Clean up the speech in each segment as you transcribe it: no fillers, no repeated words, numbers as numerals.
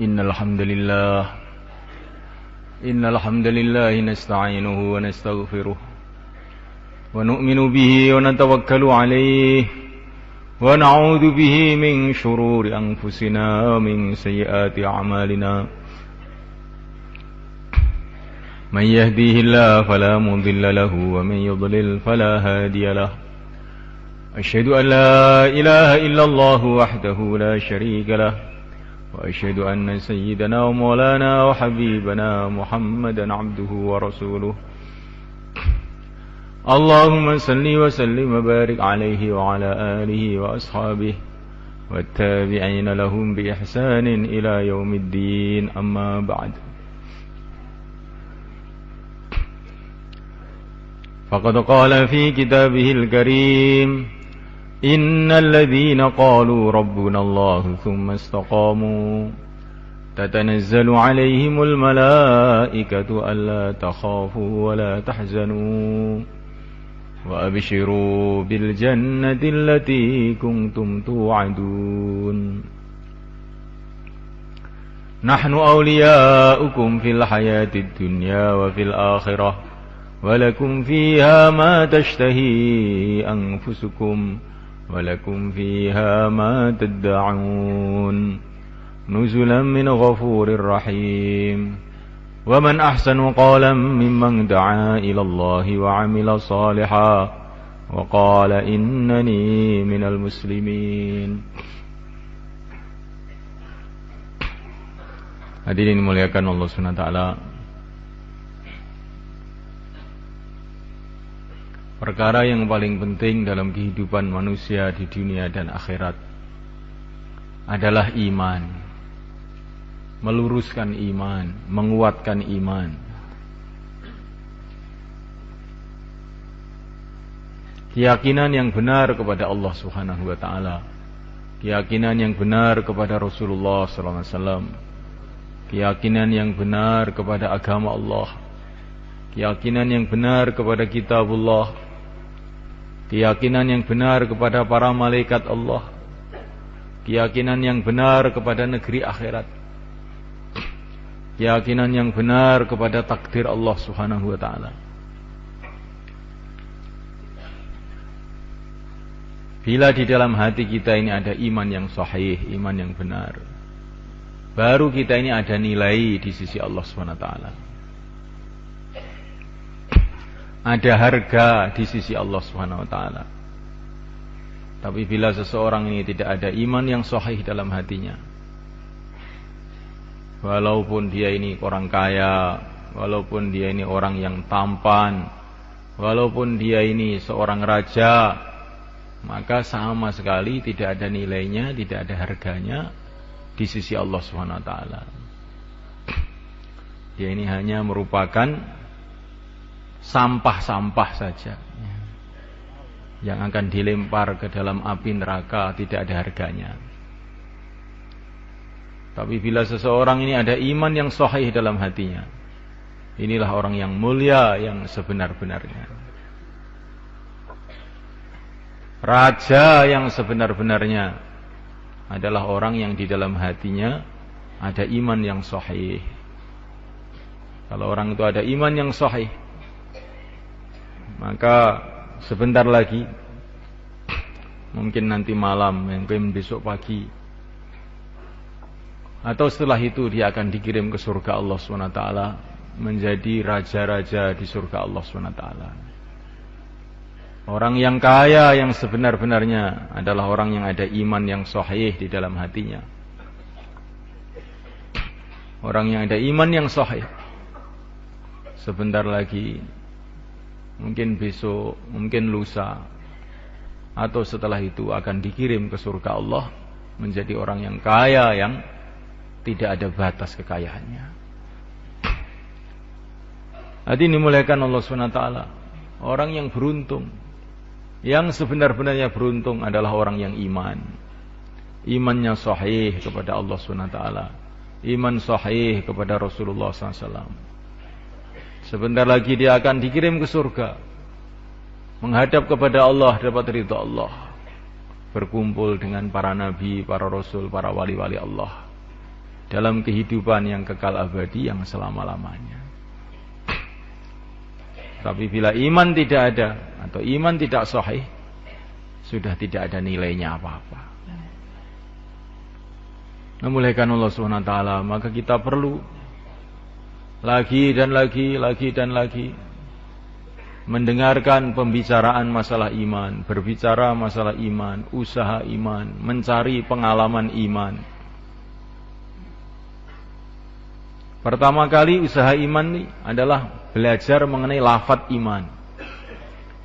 إن الحمد لله نستعينه ونستغفره ونؤمن به ونتوكل عليه ونعوذ به من شرور أنفسنا ومن سيئات أعمالنا من يهديه الله فلا مضل له ومن يضلل فلا هادي له أشهد أن لا إله إلا الله وحده لا شريك له وأشهد أن سيدنا ومولانا وحبيبنا محمدا عبده ورسوله اللهم صل وسلم وبارك عليه وعلى آله وأصحابه والتابعين لهم بإحسان إلى يوم الدين أما بعد فقد قال في كتابه الكريم إن الذين قالوا ربنا الله ثم استقاموا تتنزل عليهم الملائكة ألا تخافوا ولا تحزنوا وأبشروا بالجنة التي كنتم توعدون نحن أولياؤكم في الحياة الدنيا وفي الآخرة ولكم فيها ما تشتهي أنفسكم ولكم فيها ما تدعون نزلا من غفور رحيم ومن أحسن قولا ممن دعا إلى الله وعمل صالحا وقال إنني من المسلمين. Hadirin dimuliakan Allah Subhanahu wa taala. Perkara yang paling penting dalam kehidupan manusia di dunia dan akhirat adalah iman. Meluruskan iman, menguatkan iman. Keyakinan yang benar kepada Allah Subhanahu wa taala. Keyakinan yang benar kepada Rasulullah sallallahu alaihi wasallam. Keyakinan yang benar kepada agama Allah. Keyakinan yang benar kepada kitabullah. Keyakinan yang benar kepada para malaikat Allah. Keyakinan yang benar kepada negeri akhirat. Keyakinan yang benar kepada takdir Allah Subhanahu wa taala. Bila di dalam hati kita ini ada iman yang sahih, iman yang benar, baru kita ini ada nilai di sisi Allah Subhanahu wa taala. Ada harga di sisi Allah Subhanahu wa taala. Tapi bila seseorang ini tidak ada iman yang sahih dalam hatinya, walaupun dia ini orang kaya, walaupun dia ini orang yang tampan, walaupun dia ini seorang raja, maka sama sekali tidak ada nilainya, tidak ada harganya di sisi Allah Subhanahu wa taala. Dia ini hanya merupakan sampah-sampah saja yang akan dilempar ke dalam api neraka, tidak ada harganya. Tapi bila seseorang ini ada iman yang sahih dalam hatinya, inilah orang yang mulia yang sebenar-benarnya. Raja yang sebenar-benarnya adalah orang yang di dalam hatinya ada iman yang sahih. Kalau orang itu ada iman yang sahih, maka sebentar lagi, mungkin nanti malam, mungkin besok pagi, atau setelah itu dia akan dikirim ke surga Allah SWT, menjadi raja-raja di surga Allah SWT. Orang yang kaya yang sebenar-benarnya adalah orang yang ada iman yang sahih di dalam hatinya. Orang yang ada iman yang sahih, sebentar lagi, mungkin besok, mungkin lusa, atau setelah itu akan dikirim ke surga Allah menjadi orang yang kaya yang tidak ada batas kekayaannya. Hadirin dimuliakan Allah SWT. Orang yang beruntung, yang sebenar-benarnya beruntung adalah orang yang iman. Imannya sahih kepada Allah SWT. Iman sahih kepada Rasulullah SAW. Sebentar lagi dia akan dikirim ke surga, menghadap kepada Allah, dapat ridha Allah, berkumpul dengan para nabi, para rasul, para wali-wali Allah. dalam kehidupan yang kekal abadi yang selama-lamanya. Tapi bila iman tidak ada atau iman tidak sahih, sudah tidak ada nilainya apa-apa. Memuliakan Allah SWT, maka kita perlu lagi dan lagi mendengarkan pembicaraan masalah iman, berbicara masalah iman, usaha iman, mencari pengalaman iman. Pertama kali usaha iman ini adalah belajar mengenai lafaz iman,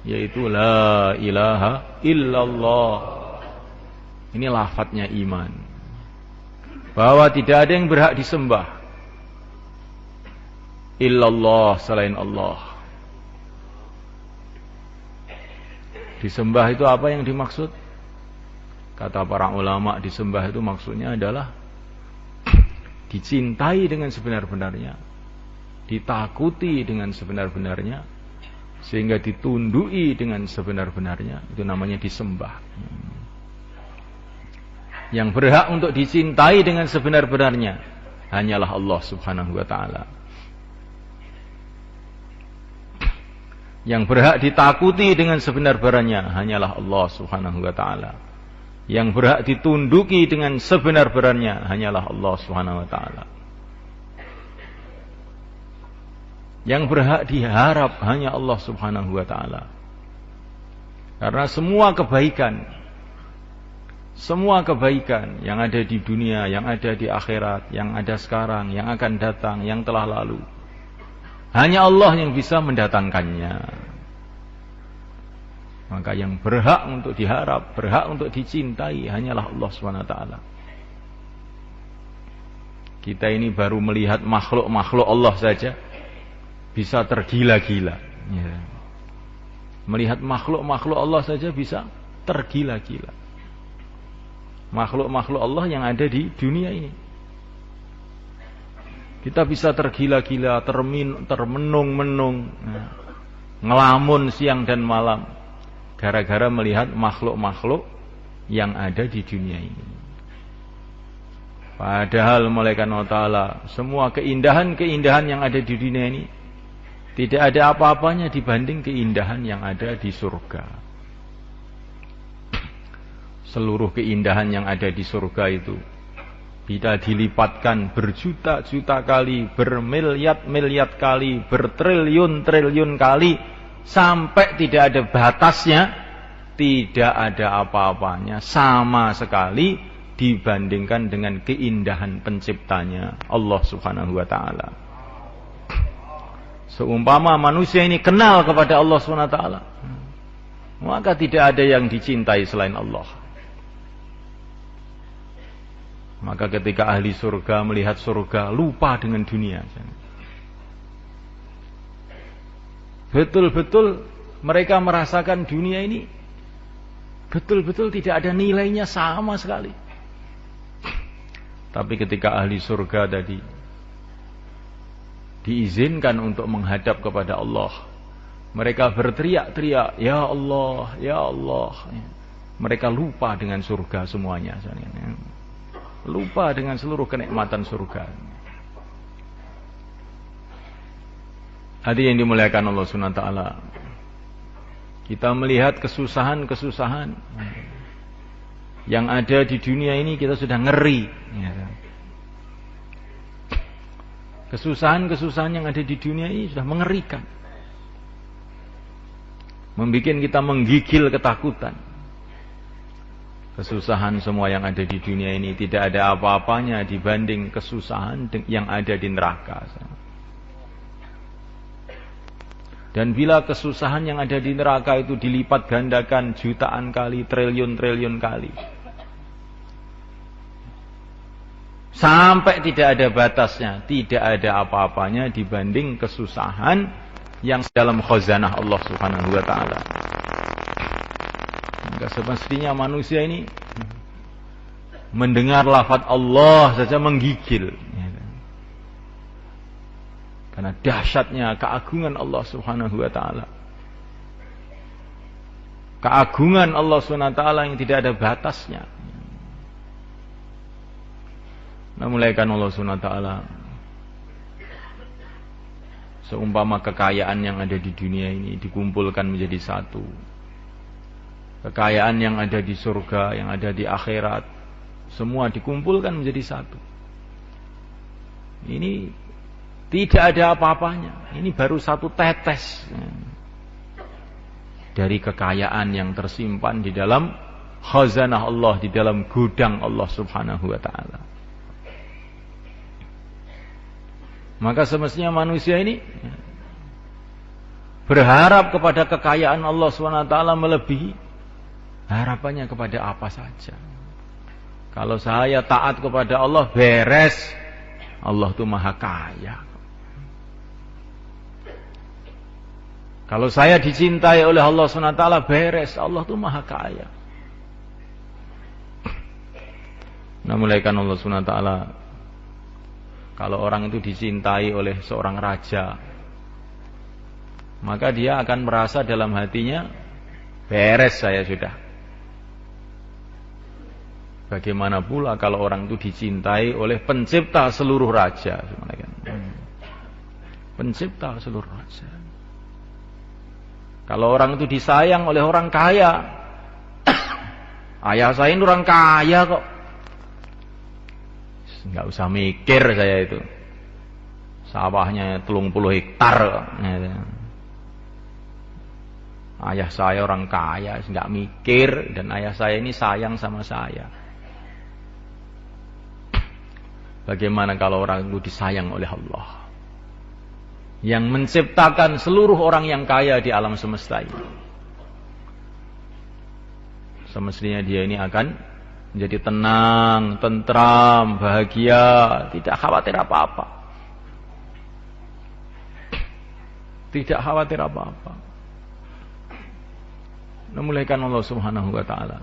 yaitu la ilaha illallah. Ini lafaznya iman, bahwa tidak ada yang berhak disembah illallah, selain Allah. Disembah itu apa yang dimaksud? Kata para ulama, disembah itu maksudnya adalah dicintai dengan sebenar-benarnya, ditakuti dengan sebenar-benarnya, sehingga ditundui dengan sebenar-benarnya. Itu namanya disembah. Yang berhak untuk dicintai dengan sebenar-benarnya hanyalah Allah Subhanahu wa ta'ala. Yang berhak ditakuti dengan sebenar-benarnya hanyalah Allah Subhanahu wa ta'ala. Yang berhak ditunduki dengan sebenar-benarnya hanyalah Allah Subhanahu wa ta'ala. Yang berhak diharap hanya Allah Subhanahu wa ta'ala. Karena semua kebaikan yang ada di dunia, yang ada di akhirat, yang ada sekarang, yang akan datang, yang telah lalu, hanya Allah yang bisa mendatangkannya. Maka yang berhak untuk diharap, berhak untuk dicintai hanyalah Allah SWT. Kita ini baru melihat makhluk-makhluk Allah saja bisa tergila-gila. Ya. Melihat makhluk-makhluk Allah saja bisa tergila-gila. Makhluk-makhluk Allah yang ada di dunia ini, kita bisa tergila-gila, termenung-menung, ngelamun siang dan malam, gara-gara melihat makhluk-makhluk yang ada di dunia ini. Padahal malaikat Allah Ta'ala, semua keindahan-keindahan yang ada di dunia ini tidak ada apa-apanya dibanding keindahan yang ada di surga. Seluruh keindahan yang ada di surga itu bisa dilipatkan berjuta-juta kali, bermiliat-miliat kali, bertriliun-triliun kali, sampai tidak ada batasnya, tidak ada apa-apanya sama sekali dibandingkan dengan keindahan penciptanya Allah Subhanahu wa ta'ala. Seumpama manusia ini kenal kepada Allah Subhanahu wa ta'ala, maka tidak ada yang dicintai selain Allah. Maka ketika ahli surga melihat surga, lupa dengan dunia. Betul-betul mereka merasakan dunia ini betul-betul tidak ada nilainya sama sekali. Tapi ketika ahli surga tadi diizinkan untuk menghadap kepada Allah, mereka berteriak-teriak, ya Allah, ya Allah. Mereka lupa dengan surga semuanya. Lupa dengan seluruh kenikmatan surga. Hadirin yang dimuliakan Allah Subhanahu wa ta'ala, kita melihat kesusahan-kesusahan yang ada di dunia ini, kita sudah ngeri. Kesusahan-kesusahan yang ada di dunia ini sudah mengerikan, membuat kita menggigil ketakutan. Kesusahan semua yang ada di dunia ini tidak ada apa-apanya dibanding kesusahan yang ada di neraka. Dan bila kesusahan yang ada di neraka itu dilipat gandakan jutaan kali, triliun-triliun kali, sampai tidak ada batasnya, tidak ada apa-apanya dibanding kesusahan yang dalam khazanah Allah Subhanahu wa ta'ala. Maka semestinya manusia ini mendengar lafaz Allah saja menggigil, karena dahsyatnya keagungan Allah Subhanahu wa ta'ala. Keagungan Allah Subhanahu wa ta'ala yang tidak ada batasnya. Namulaikan Allah Subhanahu wa taala, seumpama kekayaan yang ada di dunia ini dikumpulkan menjadi satu, kekayaan yang ada di surga, yang ada di akhirat, semua dikumpulkan menjadi satu. Ini tidak ada apa-apanya. Ini baru satu tetes dari kekayaan yang tersimpan di dalam khazanah Allah, di dalam gudang Allah Subhanahu wa taala. Maka semestinya manusia ini berharap kepada kekayaan Allah Subhanahu wa taala melebihi harapannya kepada apa saja. Kalau saya taat kepada Allah, beres. Allah itu maha kaya. Kalau saya dicintai oleh Allah SWT, beres. Allah itu maha kaya. Namulaikan Allah SWT, kalau orang itu dicintai oleh seorang raja, maka dia akan merasa dalam hatinya, beres saya sudah. Bagaimana pula kalau orang itu dicintai oleh pencipta seluruh raja, pencipta seluruh raja. Kalau orang itu disayang oleh orang kaya, ayah saya ini orang kaya kok, nggak usah mikir saya itu, sawahnya 30 hektar kok. Ayah saya orang kaya, nggak mikir, dan ayah saya ini sayang sama saya. Bagaimana kalau orang itu disayang oleh Allah yang menciptakan seluruh orang yang kaya di alam semesta ini? Semestinya dia ini akan menjadi tenang, tentram, bahagia, tidak khawatir apa-apa. Tidak khawatir apa-apa. Namulaikan Allah Subhanahu wa taala.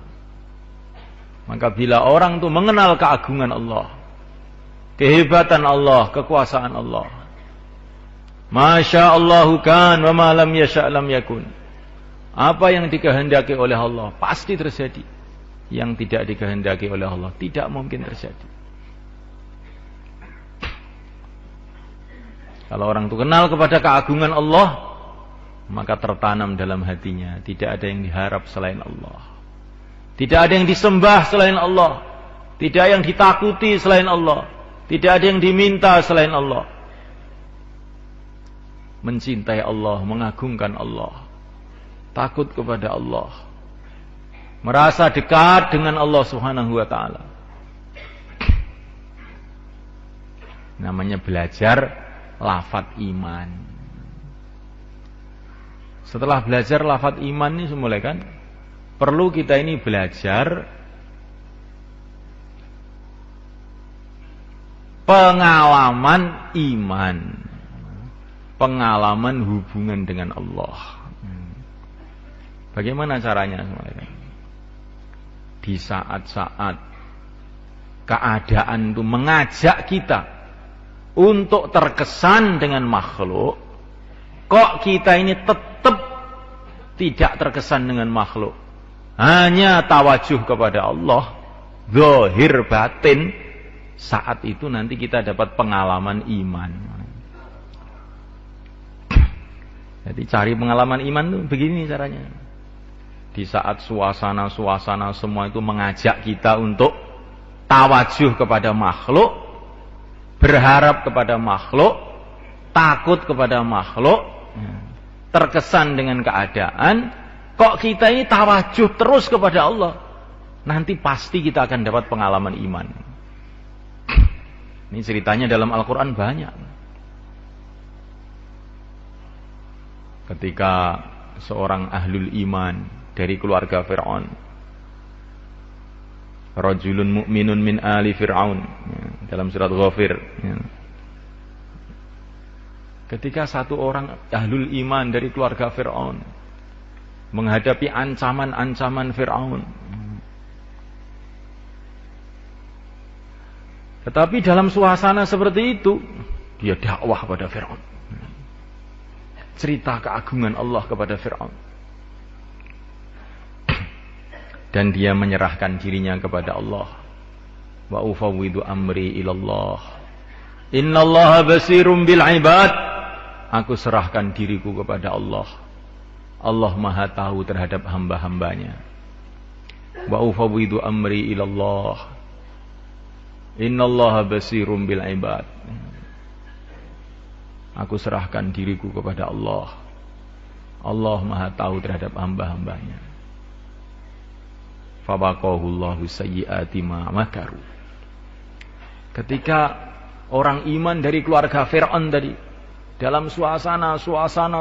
Maka bila orang itu mengenal keagungan Allah, kehebatan Allah, kekuasaan Allah, Masya Allahu kan wa ma lam yasha' lam yakun. Apa yang dikehendaki oleh Allah pasti terjadi. Yang tidak dikehendaki oleh Allah tidak mungkin terjadi. Kalau orang itu kenal kepada keagungan Allah, maka tertanam dalam hatinya tidak ada yang diharap selain Allah, tidak ada yang disembah selain Allah, tidak ada yang ditakuti selain Allah, tidak ada yang diminta selain Allah. Mencintai Allah, mengagungkan Allah, takut kepada Allah, merasa dekat dengan Allah Subhanahu wa taala. Namanya belajar lafadz iman. Setelah belajar lafadz iman ini semula kan, perlu kita ini belajar pengalaman iman, pengalaman hubungan dengan Allah. Bagaimana caranya? Di saat-saat keadaan itu mengajak kita untuk terkesan dengan makhluk, kok kita ini tetap tidak terkesan dengan makhluk, hanya tawajuh kepada Allah, zahir batin, saat itu nanti kita dapat pengalaman iman. Jadi cari pengalaman iman itu begini caranya. Di saat suasana-suasana semua itu mengajak kita untuk tawajuh kepada makhluk, berharap kepada makhluk, takut kepada makhluk, terkesan dengan keadaan, kok kita ini tawajuh terus kepada Allah, nanti pasti kita akan dapat pengalaman iman. Ini ceritanya dalam Al-Quran banyak. Ketika seorang ahlul iman dari keluarga Fir'aun, rajulun mu'minun min ali Fir'aun, dalam surat Ghafir, ketika satu orang ahlul iman dari keluarga Fir'aun menghadapi ancaman-ancaman Fir'aun, tetapi dalam suasana seperti itu dia dakwah pada Fir'aun, cerita keagungan Allah kepada Fir'aun, dan dia menyerahkan dirinya kepada Allah, Wa ufawwidu amri ilallah. Innallaha basirum bil ibad. Aku serahkan diriku kepada Allah. Allah Maha tahu terhadap hamba-hambanya. Wa ufawwidu amri ilallah. Innallaha basirum bil ibad. Aku serahkan diriku kepada Allah. Allah Maha tahu terhadap hamba-hambanya. Fawaqahullahu sayyiati ma makaru. Ketika orang iman dari keluarga Fir'aun tadi, dalam suasana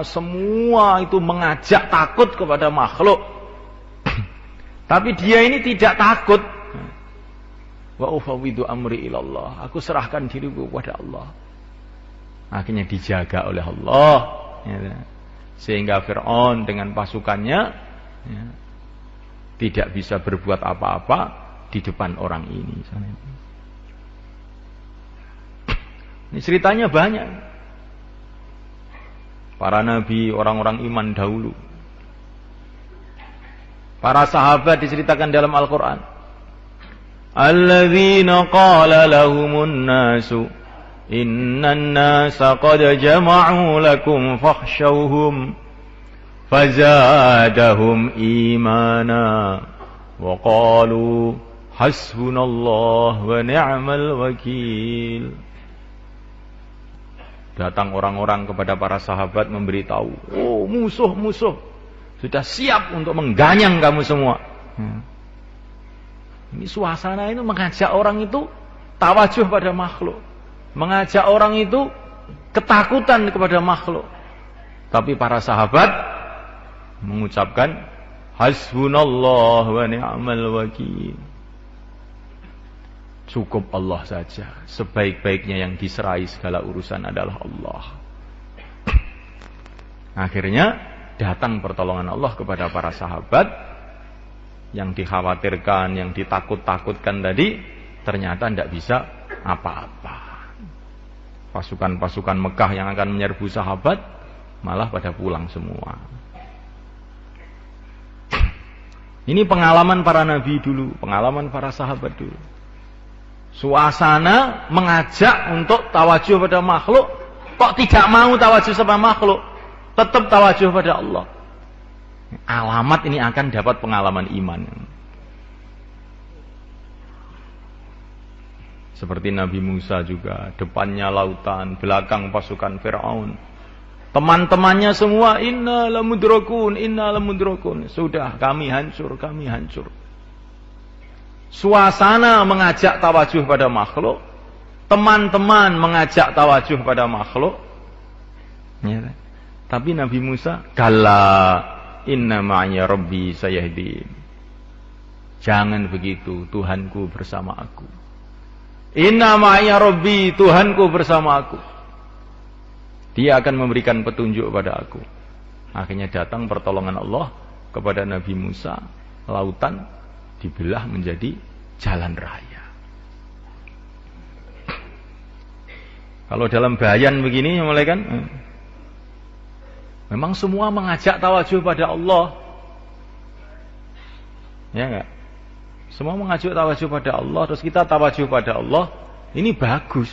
semua itu mengajak takut kepada makhluk. Tapi dia ini tidak takut. Wa ufawwidu amri ilallah. Aku serahkan diriku kepada Allah. Akhirnya dijaga oleh Allah. Sehingga Fir'aun dengan pasukannya tidak bisa berbuat apa-apa di depan orang ini. Ini ceritanya banyak. Para nabi, orang-orang iman dahulu. Para sahabat diceritakan dalam Al-Quran. Alladzina qala lahumun nasu innan nasa qad jama'u lakum fakhshawhum fazadahum imana wa qalu hasbunallah wa ni'mal wakil. Datang orang-orang kepada para sahabat memberitahu, oh musuh-musuh sudah siap untuk mengganyang kamu semua. Ini suasana itu mengajak orang itu tawajuh pada makhluk, mengajak orang itu ketakutan kepada makhluk. Tapi para sahabat mengucapkan hasbunallah wa ni'mal wakil. Cukup Allah saja. Sebaik-baiknya yang diserahi segala urusan adalah Allah. Akhirnya datang pertolongan Allah kepada para sahabat. Yang dikhawatirkan, yang ditakut-takutkan tadi, ternyata tidak bisa apa-apa. Pasukan-pasukan Mekah yang akan menyerbu sahabat malah pada pulang semua. Ini pengalaman para nabi dulu, pengalaman para sahabat dulu. Suasana mengajak untuk tawajuh pada makhluk, kok tidak mau tawajuh sama makhluk, tetap tawajuh pada Allah. Alamat ini akan dapat pengalaman iman. Seperti Nabi Musa juga, depannya lautan, belakang pasukan Fir'aun. Teman-temannya semua inna lamudrakun. Sudah kami hancur. Suasana mengajak tawajuh pada makhluk, teman-teman mengajak tawajuh pada makhluk. Ya. Tapi Nabi Musa, kalla inna ma'ya rabbi sayahdin. Jangan begitu, Tuhanku bersama aku. Inna ma'ya rabbi, Tuhanku bersama aku. Dia akan memberikan petunjuk pada aku. Akhirnya datang pertolongan Allah kepada Nabi Musa, lautan dibelah menjadi jalan raya. Kalau dalam bayan begini mulai kan, memang semua mengajak tawajuh pada Allah. Ya enggak? Semua mengajak tawajuh pada Allah, terus kita tawajuh pada Allah, ini bagus.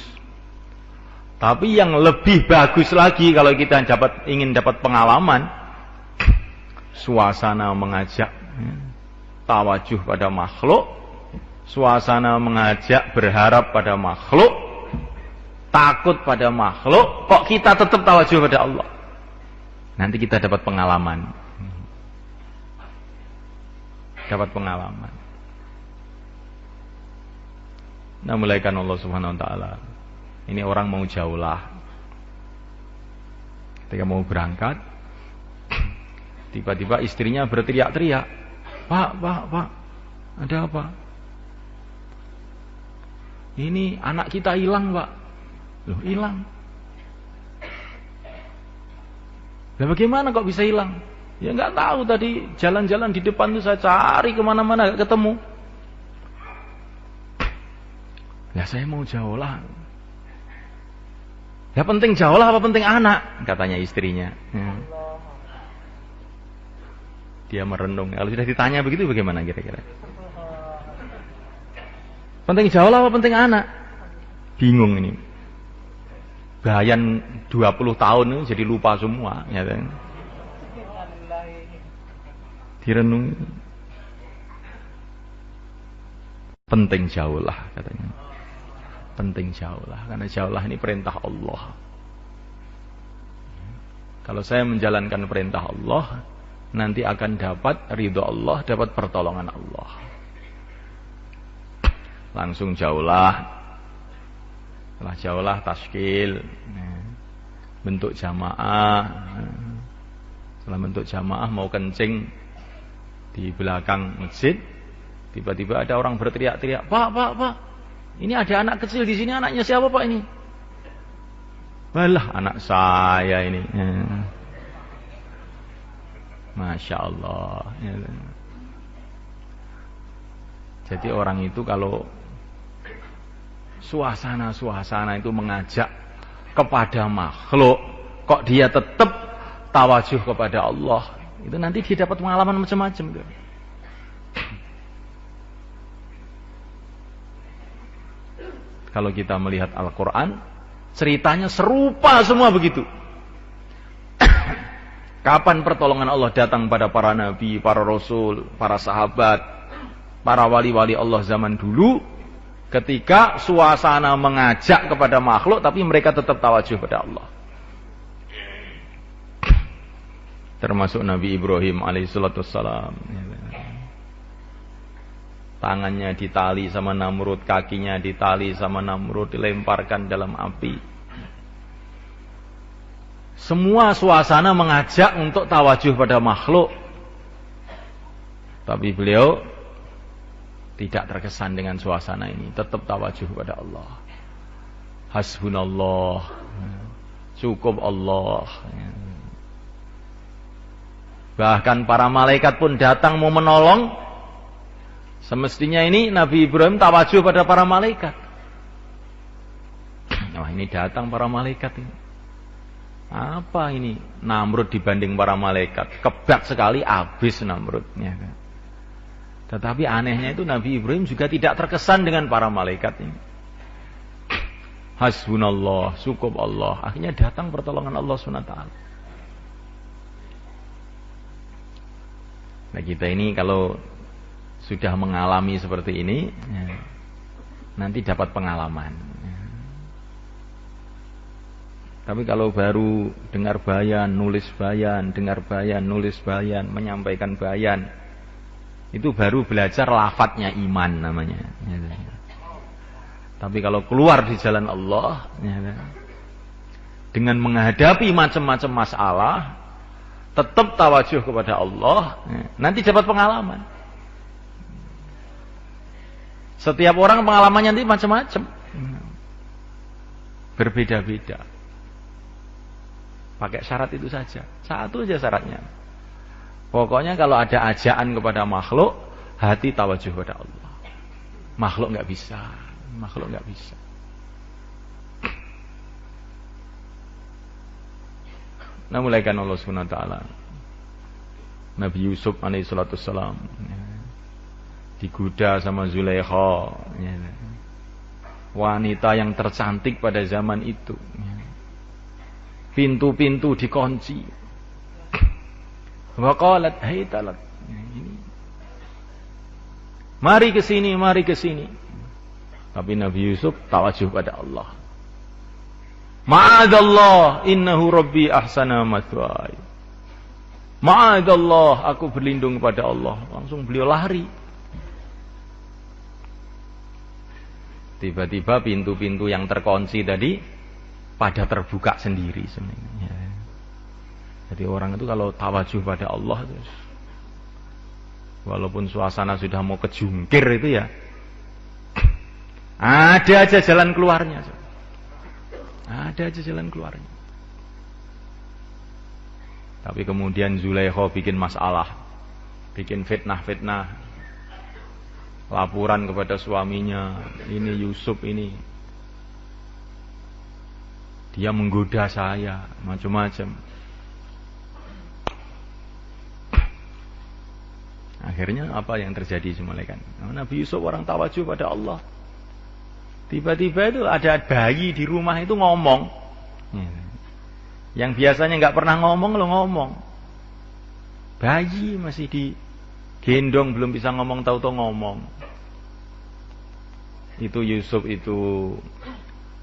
Tapi yang lebih bagus lagi kalau kita ingin dapat pengalaman, suasana mengajak tawajuh pada makhluk, suasana mengajak berharap pada makhluk, takut pada makhluk, kok kita tetap tawajuh pada Allah. Nanti kita dapat pengalaman. Dapat pengalaman. Nah, mulaikan Allah Subhanahu wa taala. Ini orang mau jaulah. Ketika mau berangkat, tiba-tiba istrinya berteriak-teriak. Pak, ada apa? Ini anak kita hilang, Pak. Loh, hilang? Lah bagaimana kok bisa hilang? Ya nggak tahu, tadi jalan-jalan di depan tuh saya cari kemana-mana nggak ketemu. Ya saya mau jaulah. Ya penting jaulah apa penting anak? Katanya istrinya. Dia merenung. Kalau sudah ditanya begitu bagaimana kira-kira? Penting jauh lah apa penting anak? Bingung ini. Bayan 20 tahun ini jadi lupa semua, ya kan? Direnung. Penting jauh lah katanya. Penting jauh lah, karena jauh lah ini perintah Allah. Kalau saya menjalankan perintah Allah, nanti akan dapat ridho Allah, dapat pertolongan Allah. Langsung jauhlah. Setelah jauhlah taskil, bentuk jamaah. Setelah bentuk jamaah mau kencing di belakang masjid, tiba-tiba ada orang berteriak-teriak, Pak. Ini ada anak kecil di sini, anaknya siapa Pak ini? Walah, anak saya ini. Masya Allah. Jadi orang itu kalau suasana itu mengajak kepada makhluk, kok dia tetap tawajuh kepada Allah, itu nanti dia dapat pengalaman macam-macam. Kalau kita melihat Al-Quran, ceritanya serupa semua begitu. Kapan pertolongan Allah datang pada para nabi, para rasul, para sahabat, para wali-wali Allah zaman dulu, ketika suasana mengajak kepada makhluk, tapi mereka tetap tawajuh pada Allah. Termasuk Nabi Ibrahim alaihissalam. Tangannya ditali sama Namrud, kakinya ditali sama Namrud, dilemparkan dalam api. Semua suasana mengajak untuk tawajuh pada makhluk. Tapi beliau tidak terkesan dengan suasana ini, tetap tawajuh pada Allah. Hasbunallah, cukup Allah. Bahkan para malaikat pun datang mau menolong. Semestinya ini Nabi Ibrahim tawajuh pada para malaikat. Wah, ini datang para malaikat ini. Apa ini? Namrud dibanding para malaikat. Kebak sekali, habis Namrudnya. Tetapi anehnya itu Nabi Ibrahim juga tidak terkesan dengan para malaikat ini. Hasbunallah, cukup Allah. Akhirnya datang pertolongan Allah SWT. Nah kita ini kalau sudah mengalami seperti ini, nanti dapat pengalaman. Tapi kalau baru dengar bayan, nulis bayan, dengar bayan, nulis bayan, menyampaikan bayan, itu baru belajar lafadznya iman namanya. Tapi kalau keluar di jalan Allah, dengan menghadapi macam-macam masalah, tetap tawajuh kepada Allah, nanti dapat pengalaman. Setiap orang pengalamannya nanti macam-macam, berbeda-beda. Pakai syarat itu saja, satu aja syaratnya. Pokoknya kalau ada ajaan kepada makhluk, hati tawajuh pada Allah. Makhluk nggak bisa, makhluk nggak bisa. Nah mulaikan Allah SWT, Nabi Yusuf alaihissalam digoda sama Zulaikha, wanita yang tercantik pada zaman itu. Pintu-pintu dikunci. Wa qalat haytalat. Mari ke sini, mari ke sini. Tapi Nabi Yusuf tawajuh pada Allah. Ma'adallah, innahu rabbi ahsana mathwaya. Ma'adallah, aku berlindung kepada Allah. Langsung beliau lari. Tiba-tiba pintu-pintu yang terkunci tadi pada terbuka sendiri sebenarnya. Jadi orang itu kalau tawajuh pada Allah, walaupun suasana sudah mau kejungkir itu ya, ada aja jalan keluarnya. Ada aja jalan keluarnya. Tapi kemudian Zulaikha bikin masalah, bikin fitnah-fitnah. Laporan kepada suaminya, ini Yusuf ini, dia menggoda saya, macam-macam. Akhirnya apa yang terjadi semalekan? Nabi Yusuf orang tawajuh pada Allah, Tiba-tiba itu ada bayi di rumah itu ngomong. Yang biasanya nggak pernah ngomong lo ngomong. Bayi masih digendong belum bisa ngomong tahu-tahu ngomong. Itu Yusuf itu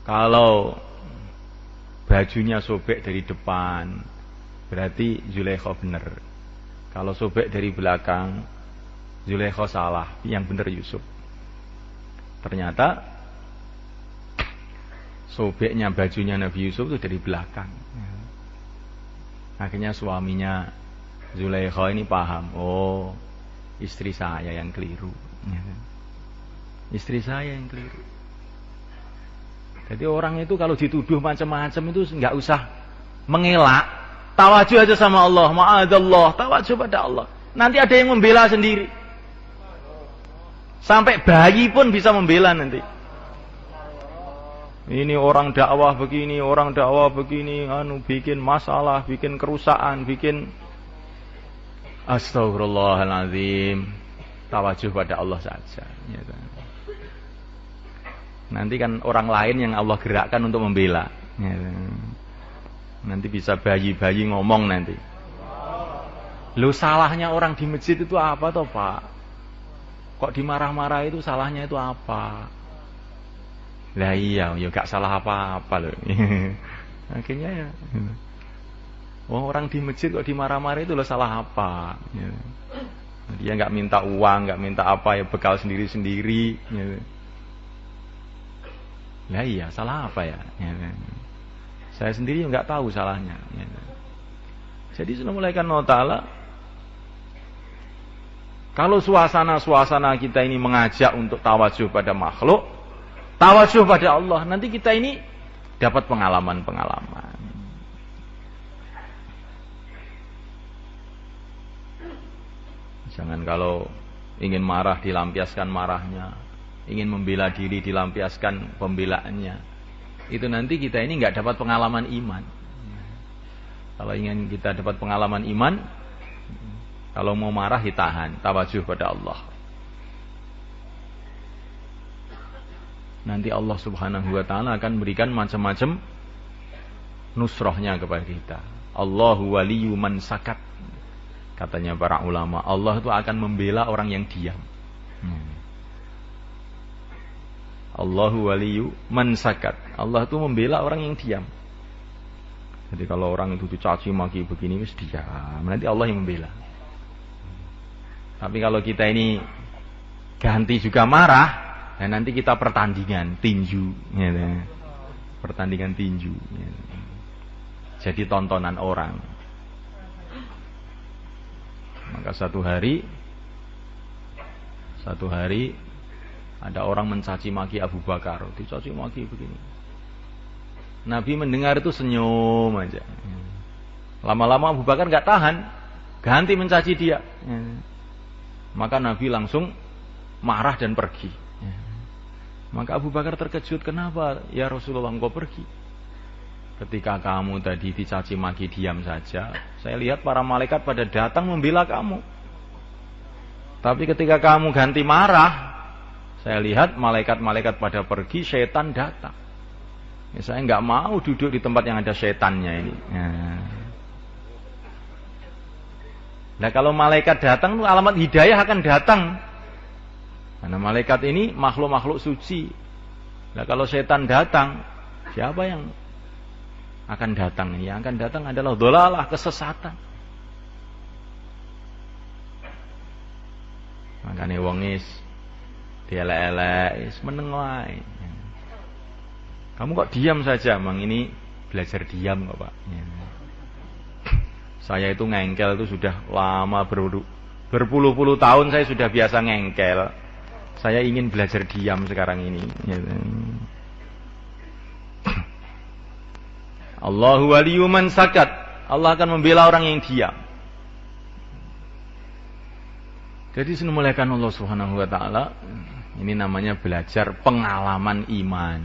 kalau bajunya sobek dari depan berarti Zulaikha benar. Kalau sobek dari belakang Zulaikha salah, yang benar Yusuf. Ternyata sobeknya bajunya Nabi Yusuf itu dari belakang. Akhirnya suaminya Zulaikha ini paham, oh istri saya yang keliru. Istri saya yang keliru. Jadi orang itu kalau dituduh macam-macam itu nggak usah mengelak, tawajuh aja sama Allah, ma'adallah, tawajuh pada Allah. Nanti ada yang membela sendiri. Sampai bayi pun bisa membela nanti. Ini orang dakwah begini, bikin masalah, bikin kerusakan, bikin astagfirullahaladzim. Tawajuh pada Allah saja. Nanti kan orang lain yang Allah gerakkan untuk membela. Nanti bisa bayi-bayi ngomong nanti. Lu salahnya orang di masjid itu apa toh Pak? Kok dimarah-marah itu salahnya itu apa? Lah iya, ya gak salah apa-apa loh. Akhirnya ya. Orang di masjid kok dimarah-marah itu lo salah apa? Dia nggak minta uang, nggak minta apa ya bekal sendiri-sendiri. Lah iya, salah apa ya? Saya sendiri nggak tahu salahnya. Jadi sudah mulai kan Ta'ala, kalau suasana kita ini mengajak untuk tawajuh pada makhluk, tawajuh pada Allah, nanti kita ini dapat pengalaman-pengalaman. Jangan kalau ingin marah dilampiaskan marahnya, ingin membela diri dilampiaskan pembelaannya. Itu nanti kita ini nggak dapat pengalaman iman. Kalau ingin kita dapat pengalaman iman, kalau mau marah ditahan, tawajuh pada Allah. Nanti Allah Subhanahu wa taala akan berikan macam-macam nusrahnya kepada kita. Allahu waliyyu man sakat. Katanya para ulama, Allah itu akan membela orang yang diam. Allahu waliyyu man sakat. Allah itu membela orang yang diam. Jadi kalau orang itu dicaci maki begini wis diam, nanti Allah yang membela. Tapi kalau kita ini ganti juga marah, dan nanti kita pertandingan tinju, ya, pertandingan tinju. Ya. Jadi tontonan orang. Maka satu hari ada orang mencaci maki Abu Bakar, dicaci maki begini. Nabi mendengar itu senyum aja. Lama-lama Abu Bakar nggak tahan, ganti mencaci dia. Maka Nabi langsung marah dan pergi. Maka Abu Bakar terkejut, kenapa ya Rasulullah engkau pergi? Ketika kamu tadi dicaci maki diam saja, saya lihat para malaikat pada datang membela kamu. Tapi ketika kamu ganti marah, saya lihat malaikat-malaikat pada pergi, syaitan datang. Ya, saya nggak mau duduk di tempat yang ada syaitannya ini. Nah kalau malaikat datang, alamat hidayah akan datang. Karena malaikat ini makhluk-makhluk suci. Nah kalau syaitan datang, siapa yang akan datang? Yang akan datang adalah dhalalah, kesesatan. Makanya wongis dielek-elek, meneng wae. Kamu kok diam saja? Mang ini belajar diam kok Pak. Saya itu ngengkel itu sudah lama, berpuluh-puluh tahun saya sudah biasa ngengkel. Saya ingin belajar diam sekarang ini. Allahu waliyyu man sakat. Allah akan membela orang yang diam. Jadi semuanya Allah Subhanahu wa taala, ini namanya belajar pengalaman iman.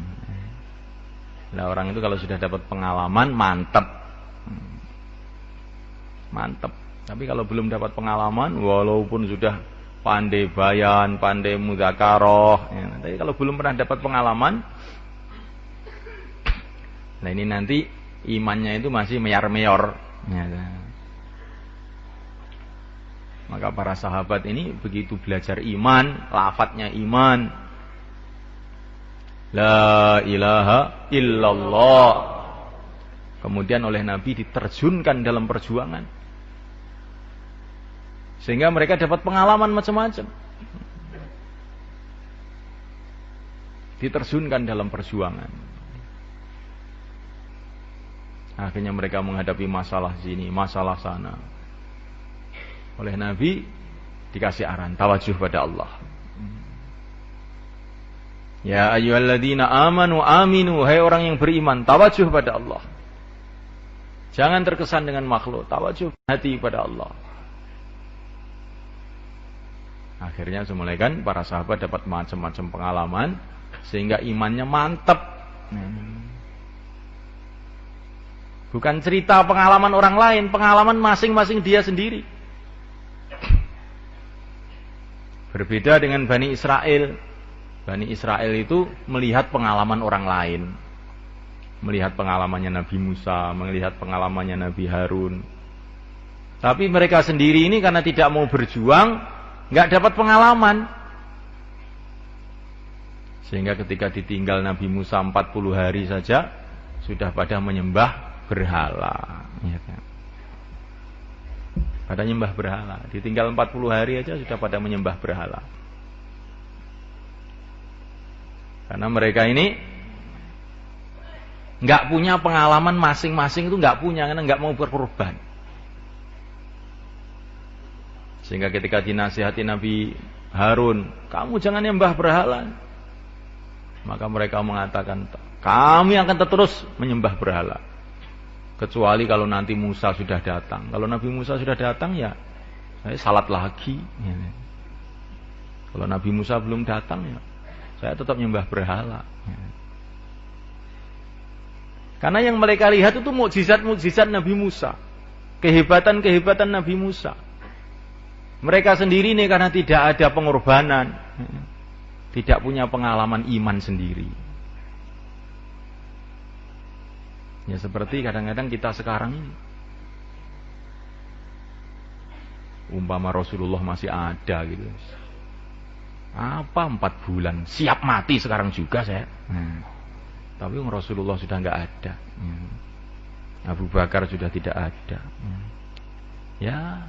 Nah, orang itu kalau sudah dapat pengalaman mantep. Mantep. Tapi kalau belum dapat pengalaman, walaupun sudah pandai bayan, pandai mudzakarah. Ya, tapi kalau belum pernah dapat pengalaman, nah ini nanti imannya itu masih meyar-meyor. Ya, maka para sahabat ini begitu belajar iman, lafadznya iman, la ilaha illallah, kemudian oleh Nabi diterjunkan dalam perjuangan, sehingga mereka dapat pengalaman macam-macam, diterjunkan dalam perjuangan. Akhirnya mereka menghadapi masalah sini, masalah sana. Oleh Nabi dikasih arahan, tawajuh pada Allah. Ya ayyuhalladzina amanu aminu, hai orang yang beriman, tawajuh pada Allah. Jangan terkesan dengan makhluk, tawajuh hati pada Allah. Akhirnya semulai kan para sahabat dapat macam-macam pengalaman sehingga imannya mantap. Bukan cerita pengalaman orang lain, pengalaman masing-masing dia sendiri. Berbeda dengan Bani Israel. Bani Israel itu melihat pengalaman orang lain. Melihat pengalamannya Nabi Musa, melihat pengalamannya Nabi Harun. Tapi mereka sendiri ini karena tidak mau berjuang, nggak dapat pengalaman. Sehingga ketika ditinggal Nabi Musa 40 hari saja, sudah pada menyembah berhala. Ya kan? Pada menyembah berhala. Ditinggal 40 hari aja sudah pada menyembah berhala. Karena mereka ini nggak punya pengalaman masing-masing, itu nggak punya, karena nggak mau berkorban. Sehingga ketika dinasihati Nabi Harun, kamu jangan nyembah berhala, maka mereka mengatakan, kami akan terus menyembah berhala, kecuali kalau nanti Musa sudah datang. Kalau Nabi Musa sudah datang, ya saya salat lagi. Kalau Nabi Musa belum datang, ya saya tetap menyembah berhala. Karena yang mereka lihat itu mukjizat-mukjizat Nabi Musa, kehebatan-kehebatan Nabi Musa. Mereka sendiri ini karena tidak ada pengorbanan, tidak punya pengalaman iman sendiri. Ya seperti kadang-kadang kita sekarang ini, umpama Rasulullah masih ada gitu, apa 4 bulan siap mati sekarang juga saya. Tapi Rasulullah sudah nggak ada, Abu Bakar sudah tidak ada. Ya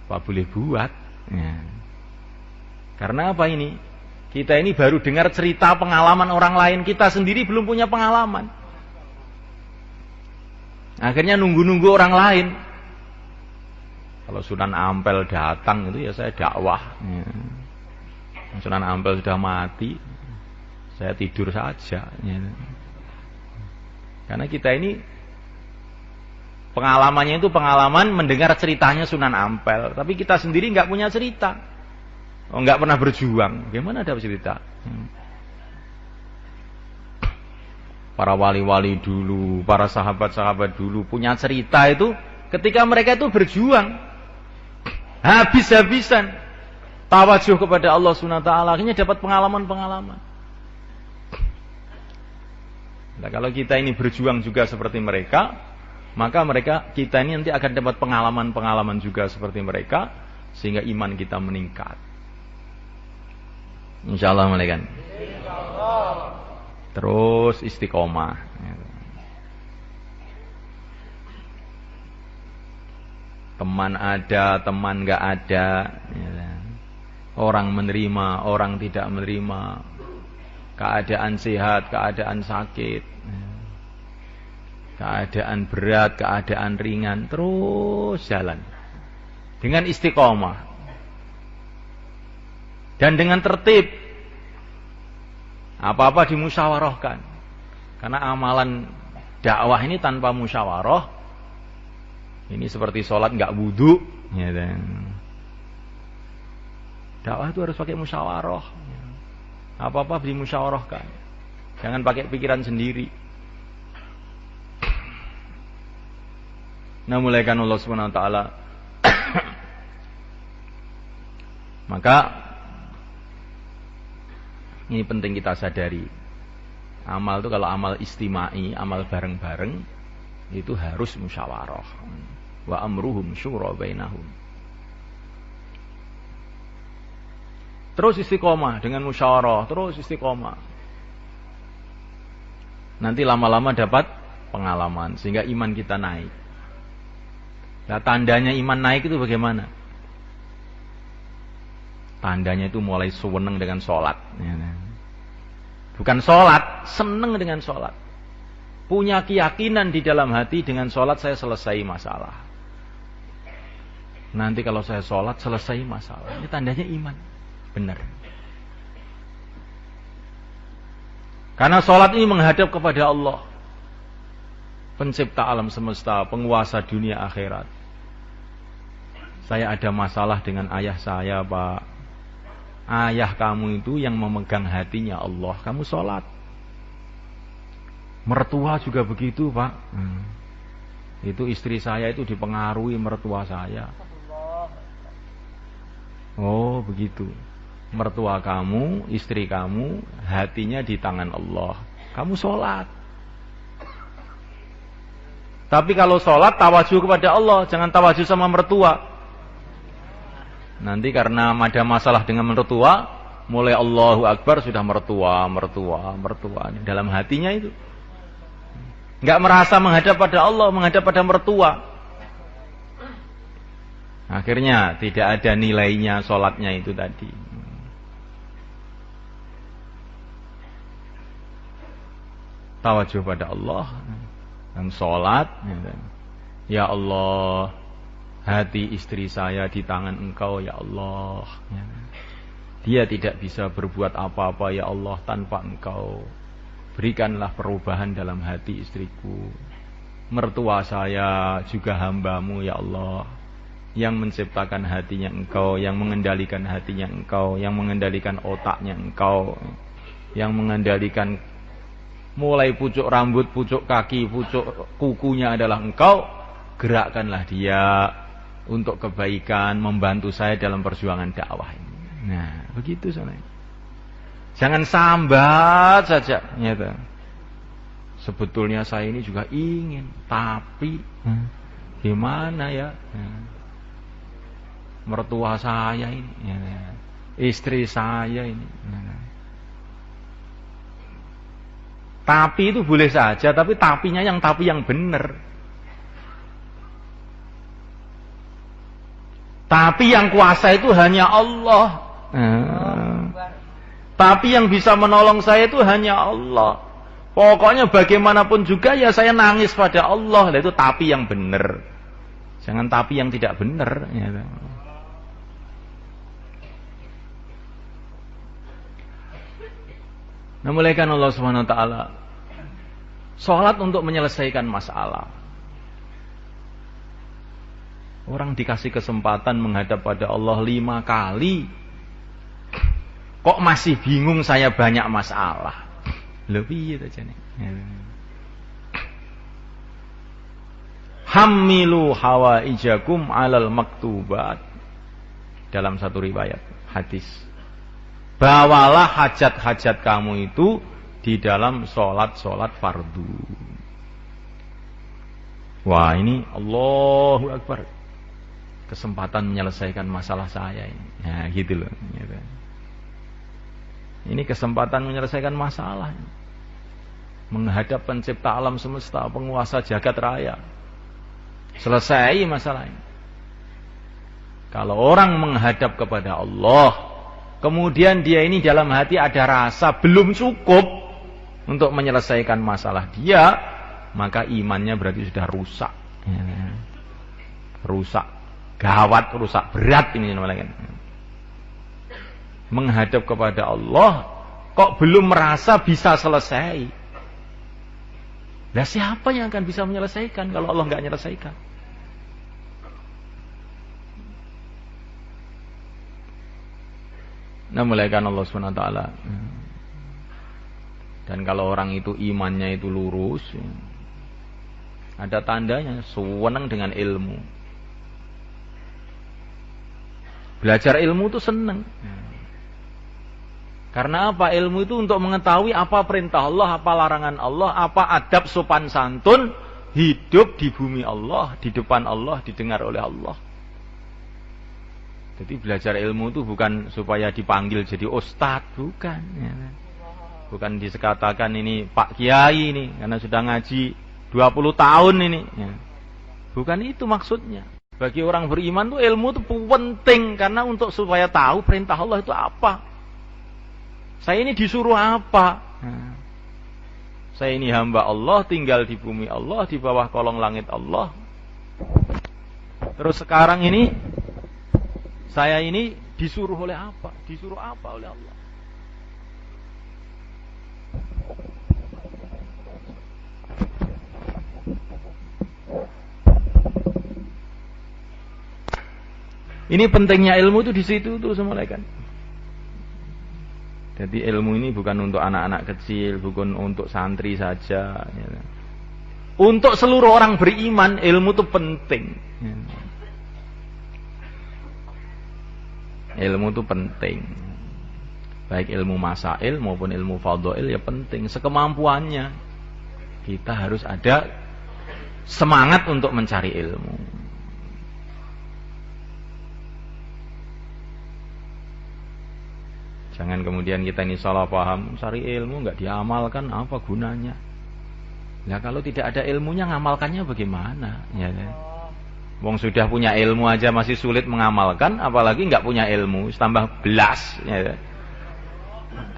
apa boleh buat. Karena apa ini? Kita ini baru dengar cerita pengalaman orang lain, kita sendiri belum punya pengalaman. Akhirnya nunggu-nunggu orang lain. Kalau Sunan Ampel datang itu ya saya dakwah. Sunan Ampel sudah mati, saya tidur saja. Karena kita ini pengalamannya itu pengalaman mendengar ceritanya Sunan Ampel, tapi kita sendiri nggak punya cerita, nggak pernah berjuang. Gimana ada cerita? Para wali-wali dulu, para sahabat-sahabat dulu punya cerita itu ketika mereka itu berjuang habis-habisan, tawajuh kepada Allah Subhanahu wa taala, akhirnya dapat pengalaman-pengalaman. Nah, kalau kita ini berjuang juga seperti mereka, maka kita ini nanti akan dapat pengalaman-pengalaman juga seperti mereka, sehingga iman kita meningkat. Insyaallah malaikat. Insyaallah. Terus istiqomah. Teman ada, teman nggak ada. Orang menerima, orang tidak menerima. Keadaan sehat, keadaan sakit. Keadaan berat, keadaan ringan. Terus jalan. Dengan istiqomah. Dan dengan tertib. Apa-apa dimusyawarahkan. Karena amalan dakwah ini tanpa musyawarah, ini seperti sholat nggak wudu. Dakwah itu harus pakai musyawarah. Apa-apa dimusyawarahkan. Jangan pakai pikiran sendiri. Nah, mulaikan Allah Subhanahu wa taala Maka ini penting kita sadari. Amal itu kalau amal istimai, amal bareng-bareng, itu harus musyawarah. Wa amruhum syura bainahum. Terus istiqomah dengan musyawarah, terus istiqomah. Nanti lama-lama dapat pengalaman sehingga iman kita naik. Nah, tandanya iman naik itu bagaimana? Tandanya itu mulai seneng dengan sholat. Bukan sholat, seneng dengan sholat. Punya keyakinan di dalam hati dengan sholat saya selesai masalah. Nanti kalau saya sholat selesai masalah. Ini tandanya iman. Benar. Karena sholat ini menghadap kepada Allah, pencipta alam semesta, penguasa dunia akhirat. Saya ada masalah dengan ayah saya, Pak. Ayah kamu itu yang memegang hatinya Allah. Kamu sholat. Mertua juga begitu, Pak. Itu istri saya itu dipengaruhi mertua saya. Oh, begitu. Mertua kamu, istri kamu, hatinya di tangan Allah. Kamu sholat. Tapi kalau sholat, tawajuh kepada Allah. Jangan tawajuh sama mertua. Nanti karena ada masalah dengan mertua, mulai Allahu Akbar sudah mertua. Dalam hatinya itu. Enggak merasa menghadap pada Allah, menghadap pada mertua. Akhirnya tidak ada nilainya sholatnya itu tadi. Tawajuh pada Allah dan sholat. Ya Allah, hati istri saya di tangan Engkau ya Allah. Dia tidak bisa berbuat apa-apa ya Allah tanpa Engkau. Berikanlah perubahan dalam hati istriku. Mertua saya juga hamba-Mu ya Allah, yang menciptakan hatinya Engkau, yang mengendalikan hatinya Engkau, yang mengendalikan otaknya Engkau, yang mengendalikan mulai pucuk rambut, pucuk kaki, pucuk kukunya adalah Engkau. Gerakkanlah dia untuk kebaikan, membantu saya dalam perjuangan dakwah ini. Nah, begitu soalnya. Jangan sambat saja. Nyata. Sebetulnya saya ini juga ingin, tapi gimana ya? Mertua saya ini, istri saya ini. Tapi itu boleh saja, tapi tapinya yang tapi yang benar. Tapi yang kuasa itu hanya Allah. Tapi yang bisa menolong saya itu hanya Allah. Pokoknya bagaimanapun juga ya saya nangis pada Allah. Itu tapi yang benar. Jangan tapi yang tidak benar. Nah, mulaikan Allah Subhanahu wa taala salat untuk menyelesaikan masalah. Orang dikasih kesempatan menghadap pada Allah 5 kali. Kok masih bingung saya banyak masalah? Lebih aja nih. Hamilu hawaijakum alal maktubat. Dalam satu riwayat hadis. Bawalah hajat-hajat kamu itu di dalam sholat-sholat fardu. Wah, ini Allahu Akbar. Kesempatan menyelesaikan masalah saya ini. Nah, gitu loh. Ini kesempatan menyelesaikan masalah. Menghadap pencipta alam semesta, penguasa jagat raya. Selesai masalah ini. Kalau orang menghadap kepada Allah, kemudian dia ini dalam hati ada rasa belum cukup untuk menyelesaikan masalah dia, maka imannya berarti sudah rusak. Rusak. Gawat, rusak berat ini namanya. Menghadap kepada Allah kok belum merasa bisa selesai. Lah siapa yang akan bisa menyelesaikan kalau Allah enggak menyelesaikan? Nah, mulaikan Allah Subhanahu wa taala. Dan kalau orang itu imannya itu lurus, ada tandanya senang dengan ilmu. Belajar ilmu itu seneng. Karena apa? Ilmu itu untuk mengetahui apa perintah Allah, apa larangan Allah, apa adab sopan santun hidup di bumi Allah, di depan Allah, didengar oleh Allah. Jadi belajar ilmu itu bukan supaya dipanggil jadi ustadz, bukan. Bukan disekatakan ini Pak Kiai ini karena sudah ngaji 20 tahun ini. Bukan itu maksudnya. Bagi orang beriman tuh ilmu itu penting karena untuk supaya tahu perintah Allah itu apa. Saya ini disuruh apa? Saya ini hamba Allah, tinggal di bumi Allah, di bawah kolong langit Allah. Terus sekarang ini saya ini disuruh oleh apa? Disuruh apa oleh Allah? Ini pentingnya ilmu itu di situ tuh semulaikan. Jadi ilmu ini bukan untuk anak-anak kecil, bukan untuk santri saja. Untuk seluruh orang beriman, ilmu itu penting. Ilmu itu penting. Baik ilmu masail maupun ilmu fadhail ya penting. Sekemampuannya kita harus ada semangat untuk mencari ilmu. Jangan kemudian kita ini salah paham, cari ilmu nggak diamalkan, apa gunanya? Nah kalau tidak ada ilmunya, ngamalkannya bagaimana? Ya, kan? Wong sudah punya ilmu aja masih sulit mengamalkan, apalagi nggak punya ilmu, tambah belas, ya, kan?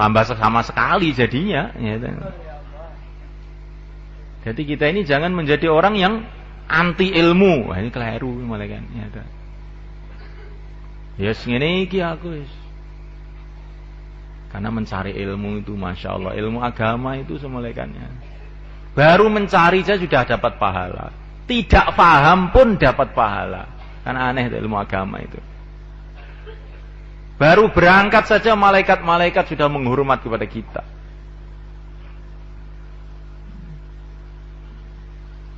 Tambah sama sekali jadinya. Ya, kan? Jadi kita ini jangan menjadi orang yang anti ilmu. Wah ini keliru malah kan. Ya, kan? Yes ngene iki aku wis. Karena mencari ilmu itu Masya Allah, ilmu agama itu semulaikannya. Baru mencari saja sudah dapat pahala. Tidak paham pun dapat pahala. Kan aneh itu ilmu agama itu. Baru berangkat saja malaikat-malaikat sudah menghormat kepada kita.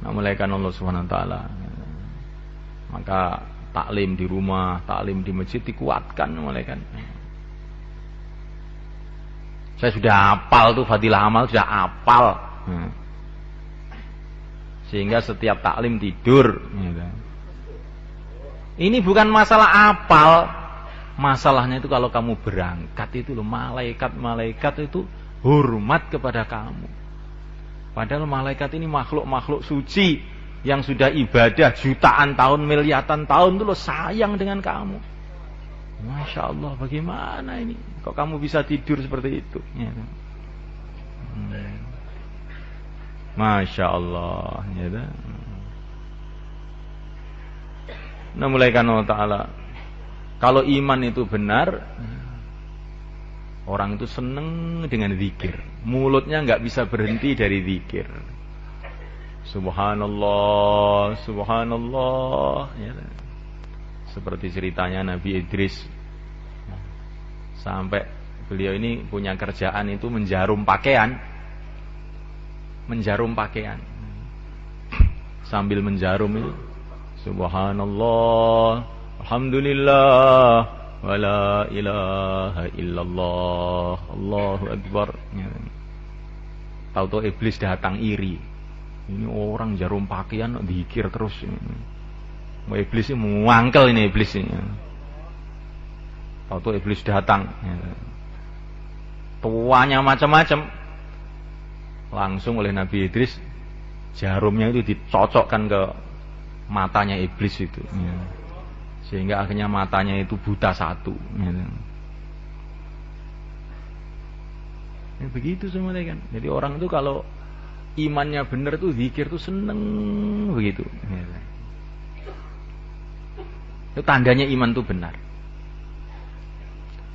Nah, malaikat Allah SWT. Maka taklim di rumah, taklim di masjid dikuatkan malaikat. Saya sudah hafal tuh fadilah amal, sudah hafal. Sehingga setiap taklim tidur. Ini bukan masalah hafal. Masalahnya itu kalau kamu berangkat itu loh, malaikat itu hormat kepada kamu. Padahal malaikat ini makhluk-makhluk suci yang sudah ibadah jutaan tahun, miliaran tahun itu loh sayang dengan kamu. Masya Allah, bagaimana ini? Kok kamu bisa tidur seperti itu? Ya. Masya Allah. Ya. Nah, mulaikan Allah Ta'ala. Kalau iman itu benar, orang itu seneng dengan zikir. Mulutnya nggak bisa berhenti dari zikir. Subhanallah, Subhanallah. Ya. Seperti ceritanya Nabi Idris. Sampai beliau ini punya kerjaan itu menjarum pakaian. Menjarum pakaian. Sambil menjarum itu Subhanallah, Alhamdulillah, wa la ilaha illallah, Allahu Akbar. Tahu-tahu iblis datang iri. Ini orang jarum pakaian zikir terus. Mau iblis ini mengangkel ini iblis ini. Tahu iblis datang. Tuanya macam-macam. Langsung oleh Nabi Idris jarumnya itu dicocokkan ke matanya iblis itu. Sehingga akhirnya matanya itu buta satu. Ya, begitu semuanya kan. Jadi orang itu kalau imannya benar tuh zikir tuh seneng begitu. Itu tandanya iman itu benar.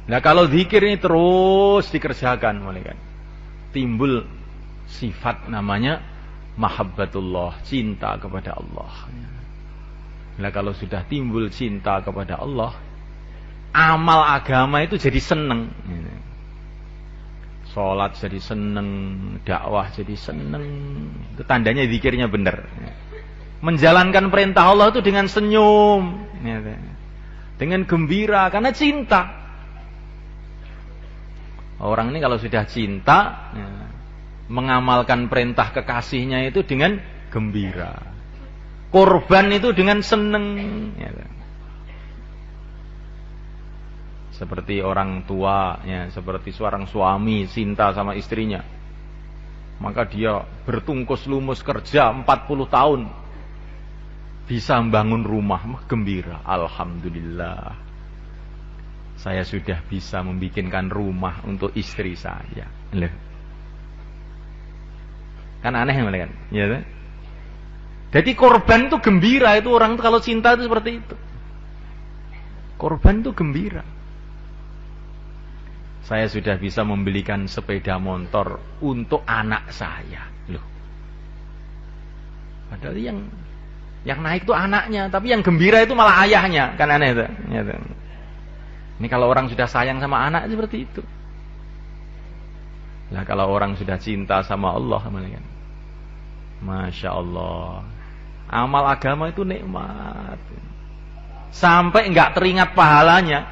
Nah kalau zikir ini terus dikerjakan, timbul sifat namanya mahabbatullah, cinta kepada Allah. Nah kalau sudah timbul cinta kepada Allah, amal agama itu jadi seneng. Sholat jadi seneng, dakwah jadi seneng. Itu tandanya zikirnya benar. Menjalankan perintah Allah itu dengan senyum. dengan gembira karena cinta. Orang ini kalau sudah cinta, ya, mengamalkan perintah kekasihnya itu dengan gembira. Korban itu dengan seneng. Ya. Seperti orang tua, ya, seperti seorang suami cinta sama istrinya. Maka dia bertungkus lumus kerja 40 tahun. Bisa membangun rumah, gembira. Alhamdulillah. Saya sudah bisa membikinkan rumah untuk istri saya. Loh. Kan aneh kan? Ya, jadi korban itu gembira, itu orang itu kalau cinta itu seperti itu. Korban itu gembira. Saya sudah bisa membelikan sepeda motor untuk anak saya. Loh. Padahal yang naik itu anaknya, tapi yang gembira itu malah ayahnya. Kan aneh itu. Ya, itu. Ini kalau orang sudah sayang sama anak seperti itu. Nah kalau orang sudah cinta sama Allah, Masya Allah, amal agama itu nikmat. Sampai enggak teringat pahalanya.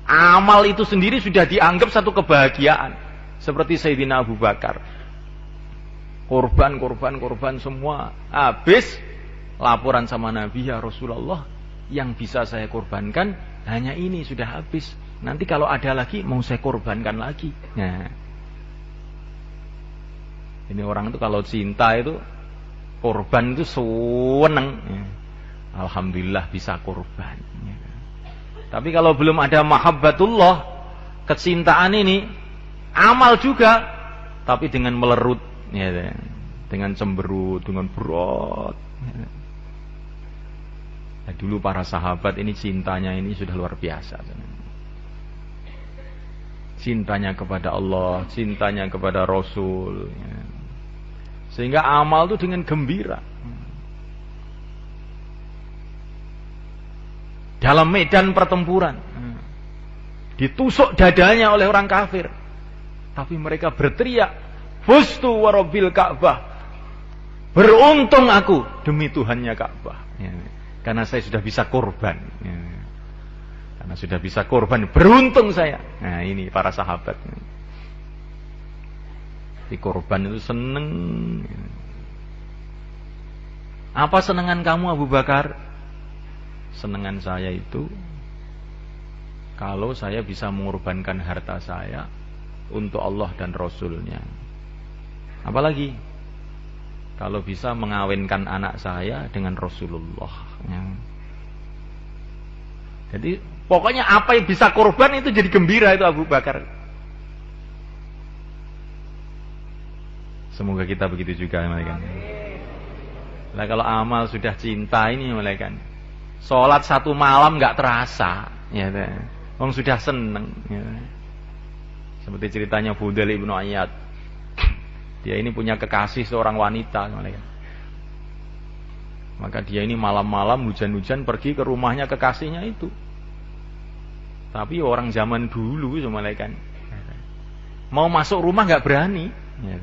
Amal itu sendiri sudah dianggap satu kebahagiaan. Seperti Sayyidina Abu Bakar. Korban semua. Habis laporan sama Nabi, ya Rasulullah, yang bisa saya korbankan hanya ini, sudah habis. Nanti kalau ada lagi mau saya korbankan lagi. Nah, ini orang itu kalau cinta itu korban itu seneng. Alhamdulillah bisa korban. Tapi kalau belum ada mahabbatullah, kecintaan ini amal juga, tapi dengan melerut, ya, dengan cemberut, dengan berat. Nah, dulu para sahabat ini cintanya ini sudah luar biasa. Cintanya kepada Allah, cintanya kepada Rasul. Ya. Sehingga amal itu dengan gembira. Dalam medan pertempuran, ditusuk dadanya oleh orang kafir, tapi mereka berteriak, "Fustu wa rabbil Ka'bah." Beruntung aku demi Tuhannya Ka'bah. Ya. Karena saya sudah bisa korban. Ya. Karena sudah bisa korban, beruntung saya. Nah ini para sahabat. Di korban itu seneng. Apa senengan kamu Abu Bakar? Senengan saya itu kalau saya bisa mengorbankan harta saya untuk Allah dan Rasulnya. Apalagi kalau bisa mengawinkan anak saya dengan Rasulullah. Ya. Jadi pokoknya apa yang bisa korban itu jadi gembira itu Abu Bakar. Semoga kita begitu juga, malaikat. Nah kalau amal sudah cinta ini, malaikat. Sholat satu malam nggak terasa, ya, orang sudah seneng. Ya. Seperti ceritanya Fudail ibnu Iyad, dia ini punya kekasih seorang wanita, malaikat. Maka dia ini malam-malam hujan-hujan pergi ke rumahnya kekasihnya itu. Tapi orang zaman dulu, malaikat, mau masuk rumah nggak berani. Ya,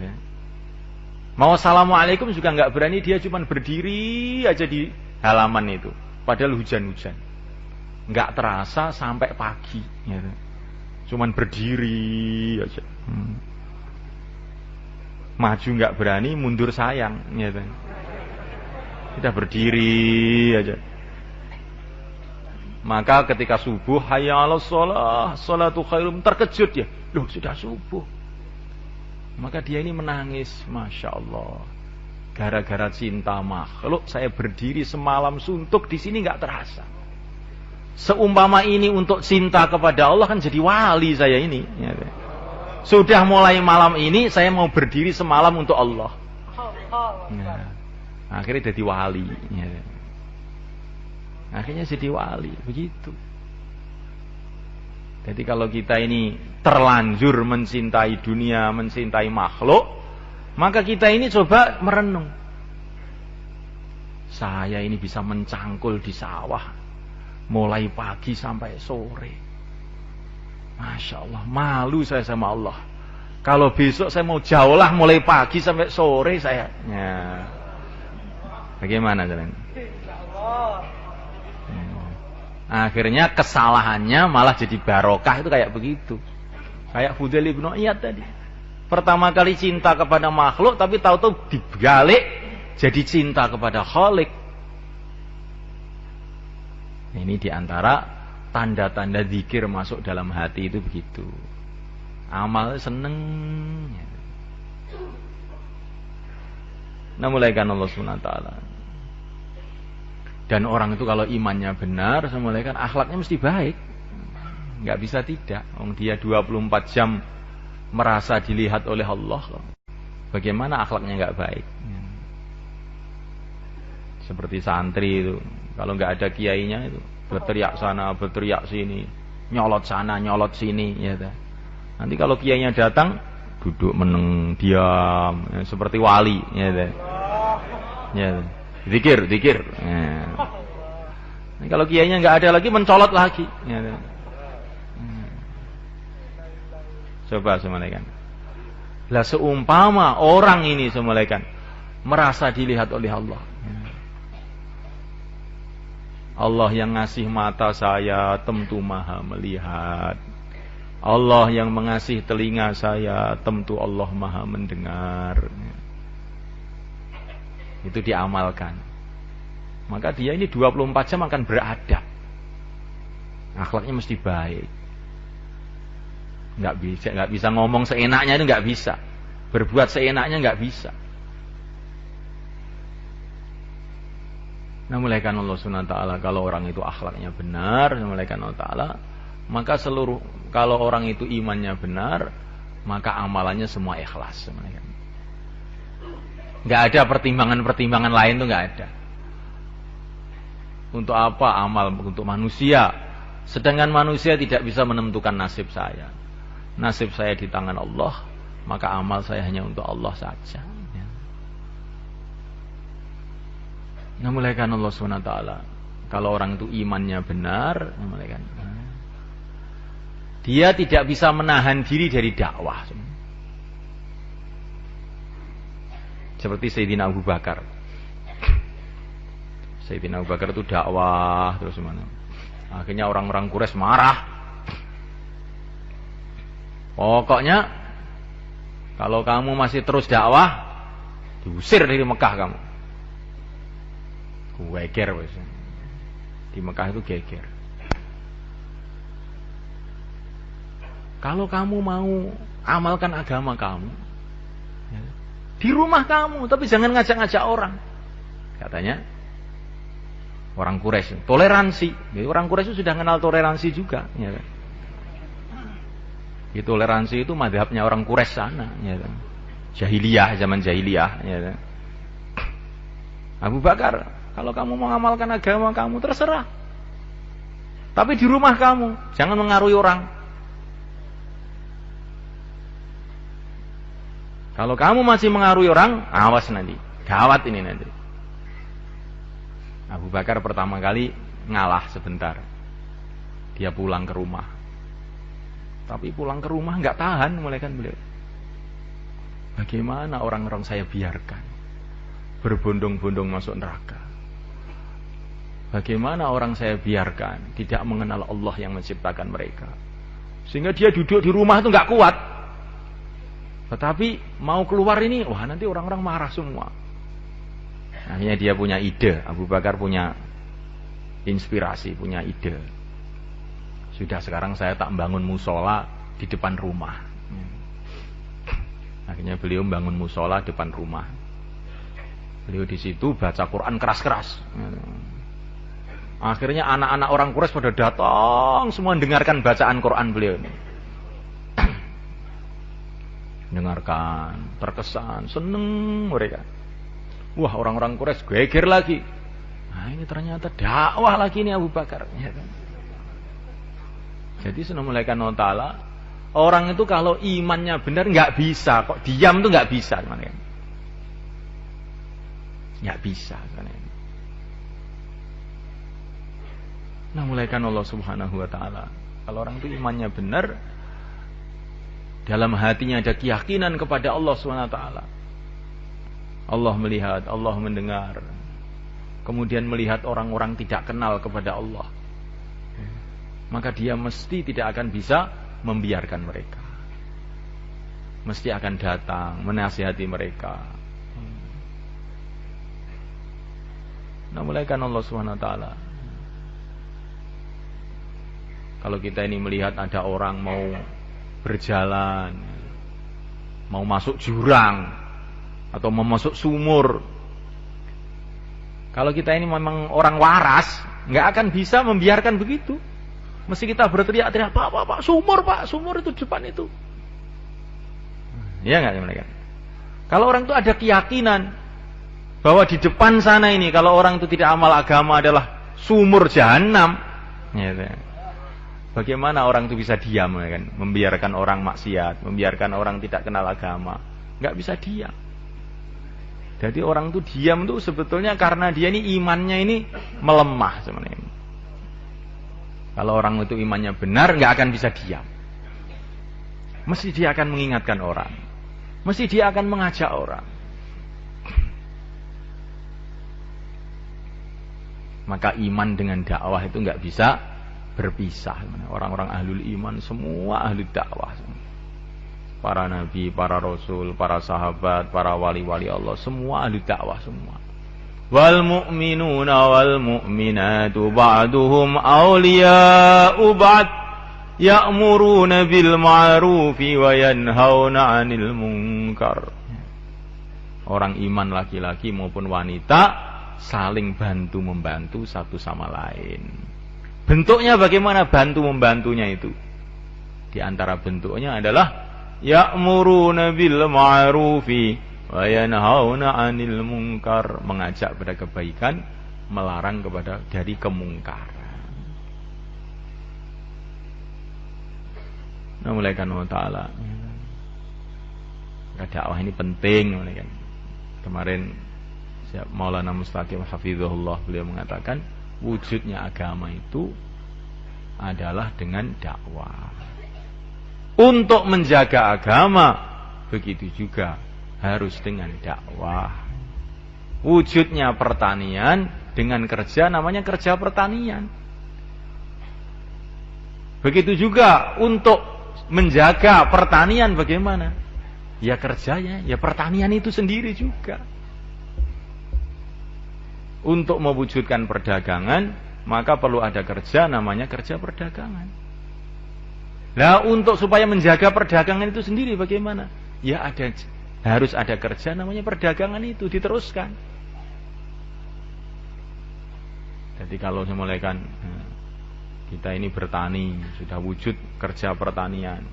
mau assalamualaikum juga nggak berani, dia cuma berdiri aja di halaman itu. Padahal hujan-hujan, nggak terasa sampai pagi, ya. Cuman berdiri aja, maju nggak berani, mundur sayang, ya. Kita berdiri aja. Maka ketika subuh, hayya 'alas shalah, sholatu khairum, terkejut ya, loh sudah subuh. Maka dia ini menangis, masya Allah. Gara-gara cinta makhluk, saya berdiri semalam suntuk di sini nggak terasa. Seumpama ini untuk cinta kepada Allah kan jadi wali saya ini. Ya. Sudah mulai malam ini saya mau berdiri semalam untuk Allah. Ya. Akhirnya jadi wali. Ya. Akhirnya jadi wali, begitu. Jadi kalau kita ini terlanjur mencintai dunia, mencintai makhluk, maka kita ini coba merenung. Saya ini bisa mencangkul di sawah mulai pagi sampai sore. Masya Allah, malu saya sama Allah. Kalau besok saya mau jaulah mulai pagi sampai sore saya. Ya. Bagaimana jalan? Akhirnya kesalahannya malah jadi barokah, itu kayak begitu. Kayak Fudail bin Iyad tadi. Pertama kali cinta kepada makhluk, tapi tahu-tahu dibalik jadi cinta kepada Khalik. Ini diantara tanda-tanda zikir masuk dalam hati itu begitu. Amal seneng. Nah, mulaikan Allah SWT. Dan orang itu kalau imannya benar, mulaikan akhlaknya mesti baik. Nggak bisa tidak. Dia 24 jam merasa dilihat oleh Allah. Bagaimana akhlaknya nggak baik? Seperti santri itu, kalau nggak ada kiainya itu berteriak sana, berteriak sini, nyolot sana, nyolot sini, ya. Nanti kalau kiainya datang, duduk meneng, diam, ya, seperti wali, ya. Ya. Zikir. Ya. Nah, kalau kiainya nggak ada lagi, mencolot lagi, ya. Coba semalekan. Lah seumpama orang ini semalekan merasa dilihat oleh Allah. Allah yang ngasih mata saya tentu maha melihat. Allah yang mengasih telinga saya tentu Allah maha mendengar. Itu diamalkan. Maka dia ini 24 jam akan beradab. Akhlaknya mesti baik. Nggak bisa ngomong seenaknya, itu nggak bisa. Berbuat seenaknya nggak bisa. Nah, mulaikan Allah SWT, kalau orang itu akhlaknya benar, mulaikan Allah Ta'ala, maka kalau orang itu imannya benar, maka amalannya semua ikhlas. Nggak ada pertimbangan-pertimbangan lain, tuh nggak ada. Untuk apa amal? Untuk manusia. Sedangkan manusia tidak bisa menentukan nasib saya. Nasib saya di tangan Allah, maka amal saya hanya untuk Allah saja. Nah, mulaikan Allah SWT. Kalau orang itu imannya benar, mulaikan. Dia tidak bisa menahan diri dari dakwah. Seperti Sayyidina Abu Bakar. Sayyidina Abu Bakar itu dakwah terus mana? Akhirnya orang-orang Quraisy marah. Pokoknya kalau kamu masih terus dakwah, diusir dari Mekah kamu. Geger wis. Di Mekah itu geger. Kalau kamu mau amalkan agama kamu, ya, di rumah kamu, tapi jangan ngajak-ngajak orang. Katanya orang Quraisy, toleransi. Jadi orang Quraisy sudah kenal toleransi juga, ya kan? Itu toleransi itu mazhabnya orang Quraisy sana, ya kan? Jahiliyah, zaman jahiliyah, ya kan? Abu Bakar, kalau kamu mau mengamalkan agama kamu, terserah. Tapi di rumah kamu, jangan mengaruhi orang. Kalau kamu masih mengaruhi orang, awas nanti. Gawat ini nanti. Abu Bakar pertama kali ngalah sebentar. Dia pulang ke rumah. Tapi pulang ke rumah nggak tahan, mulaikan beliau. Bagaimana orang-orang saya biarkan berbondong-bondong masuk neraka? Bagaimana orang saya biarkan tidak mengenal Allah yang menciptakan mereka, sehingga dia duduk di rumah itu nggak kuat. Tetapi mau keluar ini, wah nanti orang-orang marah semua. Akhirnya dia punya ide. Abu Bakar punya inspirasi, punya ide. Sudah, sekarang saya tak bangun musola di depan rumah. Akhirnya beliau bangun musola depan rumah. Beliau di situ baca Quran keras-keras. Akhirnya anak-anak orang Quraisy pada datang semua mendengarkan bacaan Quran beliau ini. Dengarkan, terkesan, seneng mereka. Wah, orang-orang Quraisy geger lagi. Nah, ini ternyata dakwah lagi nih Abu Bakar, ya kan? Jadi mulaikan Allah Ta'ala, orang itu kalau imannya benar nggak bisa kok diam tuh nggak bisa, kan? Nggak bisa, kan? Nah, mulaikan Allah Subhanahu wa Ta'ala. Kalau orang itu imannya benar, dalam hatinya ada keyakinan kepada Allah Subhanahu wa Ta'ala. Allah melihat, Allah mendengar. Kemudian melihat orang-orang tidak kenal kepada Allah. maka dia mesti tidak akan bisa membiarkan mereka. Mesti akan datang menasihati mereka. Nah, mulaikan Allah Subhanahu wa taala. Kalau kita ini melihat ada orang mau berjalan, mau masuk jurang atau mau masuk sumur, kalau kita ini memang orang waras, nggak akan bisa membiarkan begitu. Mesti kita berteriak-teriak, Pak, sumur itu depan itu. Iya nggak mereka? Kalau orang itu ada keyakinan bahwa di depan sana ini, kalau orang itu tidak amal agama adalah sumur jahanam, gitu. Bagaimana orang itu bisa diam, kan? Membiarkan orang maksiat, membiarkan orang tidak kenal agama, nggak bisa diam. Jadi orang itu diam itu sebetulnya karena dia ini imannya ini melemah sebenarnya. Kalau orang itu imannya benar, nggak akan bisa diam. Mesti dia akan mengingatkan orang, mesti dia akan mengajak orang. Maka iman dengan dakwah itu nggak bisa berpisah. Orang-orang ahlul iman semua ahli dakwah. Para nabi, para rasul, para sahabat, para wali-wali Allah semua ahli dakwah semua. Wal mu'minuna wal mu'minatu ba'duhum awliya'u ba'd ya'muruna bil ma'rufi wa yanhauna 'anil munkar. Orang iman laki-laki maupun wanita saling bantu-membantu satu sama lain. Bentuknya bagaimana bantu-membantunya itu? Di antara bentuknya adalah ya'muruna bil ma'rufi wa yanhauna 'anil munkar, mengajak pada kebaikan, melarang kepada dari kemungkaran. Nah, mulaikan Allah Ta'ala. Dakwah ini penting, mulaikan. Kemarin Maulana Mustaqim hafizahullah beliau mengatakan wujudnya agama itu adalah dengan dakwah. Untuk menjaga agama begitu juga harus dengan dakwah. Wujudnya pertanian dengan kerja namanya kerja pertanian. Begitu juga untuk menjaga pertanian bagaimana? Ya kerjanya, ya pertanian itu sendiri juga. Untuk mewujudkan perdagangan, maka perlu ada kerja namanya kerja perdagangan. Nah, untuk supaya menjaga perdagangan itu sendiri bagaimana? Ya harus ada kerja namanya perdagangan itu diteruskan. Jadi kalau semulaikan kita ini bertani, sudah wujud kerja pertanian.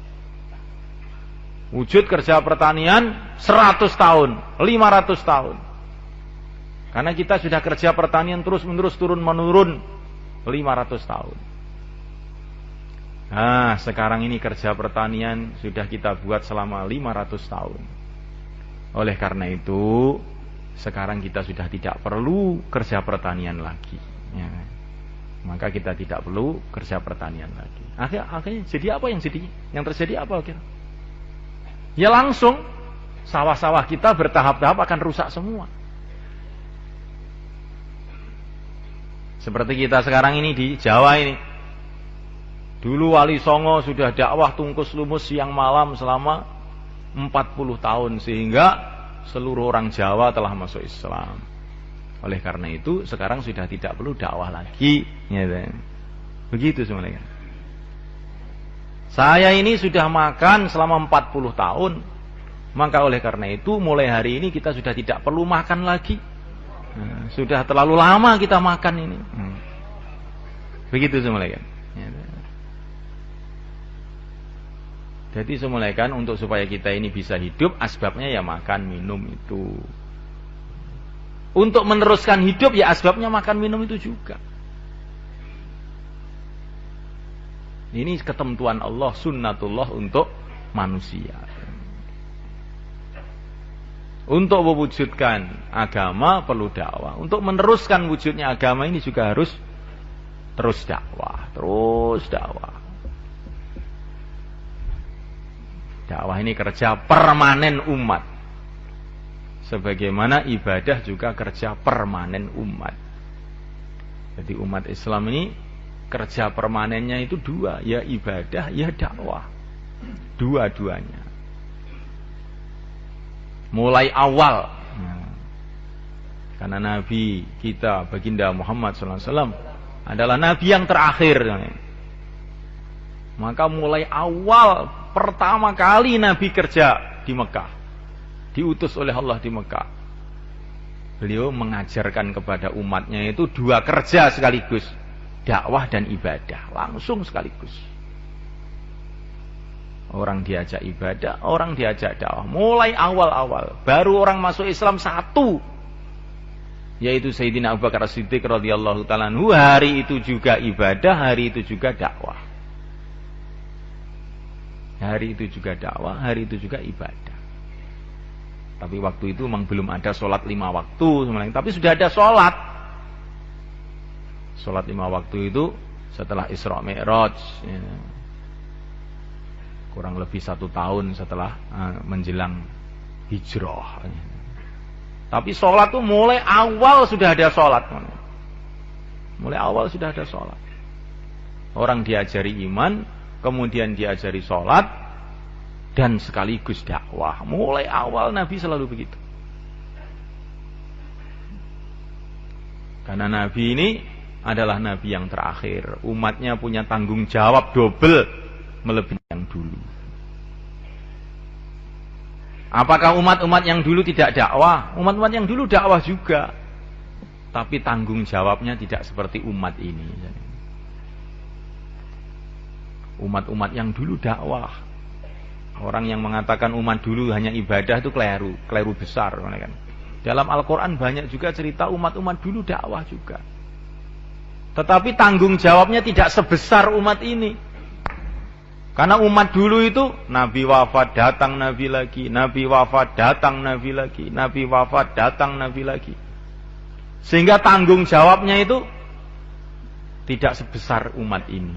Wujud kerja pertanian 100 tahun, 500 tahun. Karena kita sudah kerja pertanian terus-menerus turun-menurun 500 tahun. Nah, sekarang ini kerja pertanian sudah kita buat selama 500 tahun. Oleh karena itu, sekarang kita sudah tidak perlu kerja pertanian lagi. Ya. Maka kita tidak perlu kerja pertanian lagi. Akhirnya jadi apa yang terjadi apa kira? Ya langsung sawah-sawah kita bertahap-tahap akan rusak semua. Seperti kita sekarang ini di Jawa ini. Dulu Wali Songo sudah dakwah tungkus lumus siang malam selama 40 tahun. Sehingga seluruh orang Jawa telah masuk Islam. Oleh karena itu sekarang sudah tidak perlu dakwah lagi. Begitu semuanya. Saya ini sudah makan selama 40 tahun. Maka oleh karena itu mulai hari ini kita sudah tidak perlu makan lagi. Sudah terlalu lama kita makan ini. Begitu semulaikan. Jadi semulaikan untuk supaya kita ini bisa hidup, asbabnya ya makan minum itu. Untuk meneruskan hidup ya asbabnya makan minum itu juga. Ini ketentuan Allah, sunnatullah untuk manusia. Untuk mewujudkan agama perlu dakwah. Untuk meneruskan wujudnya agama ini juga harus terus dakwah. Terus dakwah. Dakwah ini kerja permanen umat. Sebagaimana ibadah juga kerja permanen umat. Jadi umat Islam ini kerja permanennya itu dua, ya ibadah, ya dakwah. Dua-duanya. Mulai awal. Karena Nabi kita, baginda Muhammad SAW, adalah Nabi yang terakhir. Maka mulai awal, pertama kali Nabi kerja di Mekah. Diutus oleh Allah di Mekah. Beliau mengajarkan kepada umatnya itu dua kerja sekaligus. Dakwah dan ibadah. Langsung sekaligus. Orang diajak ibadah, orang diajak dakwah. Mulai awal-awal. Baru orang masuk Islam satu. Yaitu Sayyidina Abu Bakar As-Siddiq radhiyallahu ta'ala anhu. Hari itu juga ibadah, hari itu juga dakwah. Hari itu juga dakwah, hari itu juga ibadah. Tapi waktu itu memang belum ada sholat 5 waktu. Tapi sudah ada sholat. Sholat 5 waktu itu setelah Isra Mi'raj. Kurang lebih 1 tahun setelah menjelang hijrah. Tapi sholat itu mulai awal sudah ada sholat. Mulai awal sudah ada sholat. Orang diajari iman, kemudian diajari sholat, dan sekaligus dakwah. Mulai awal Nabi selalu begitu. Karena Nabi ini adalah Nabi yang terakhir. Umatnya punya tanggung jawab double melebihi yang dulu. Apakah umat-umat yang dulu tidak dakwah? Umat-umat yang dulu dakwah juga. Tapi tanggung jawabnya tidak seperti umat ini. Umat-umat yang dulu dakwah. Orang yang mengatakan umat dulu hanya ibadah itu keliru besar. Dalam Al-Quran banyak juga cerita umat-umat dulu dakwah juga. Tetapi tanggung jawabnya tidak sebesar umat ini. Karena umat dulu itu Nabi wafat, datang Nabi lagi, Nabi wafat, datang Nabi lagi, Nabi wafat, datang Nabi lagi. Sehingga tanggung jawabnya itu tidak sebesar umat ini.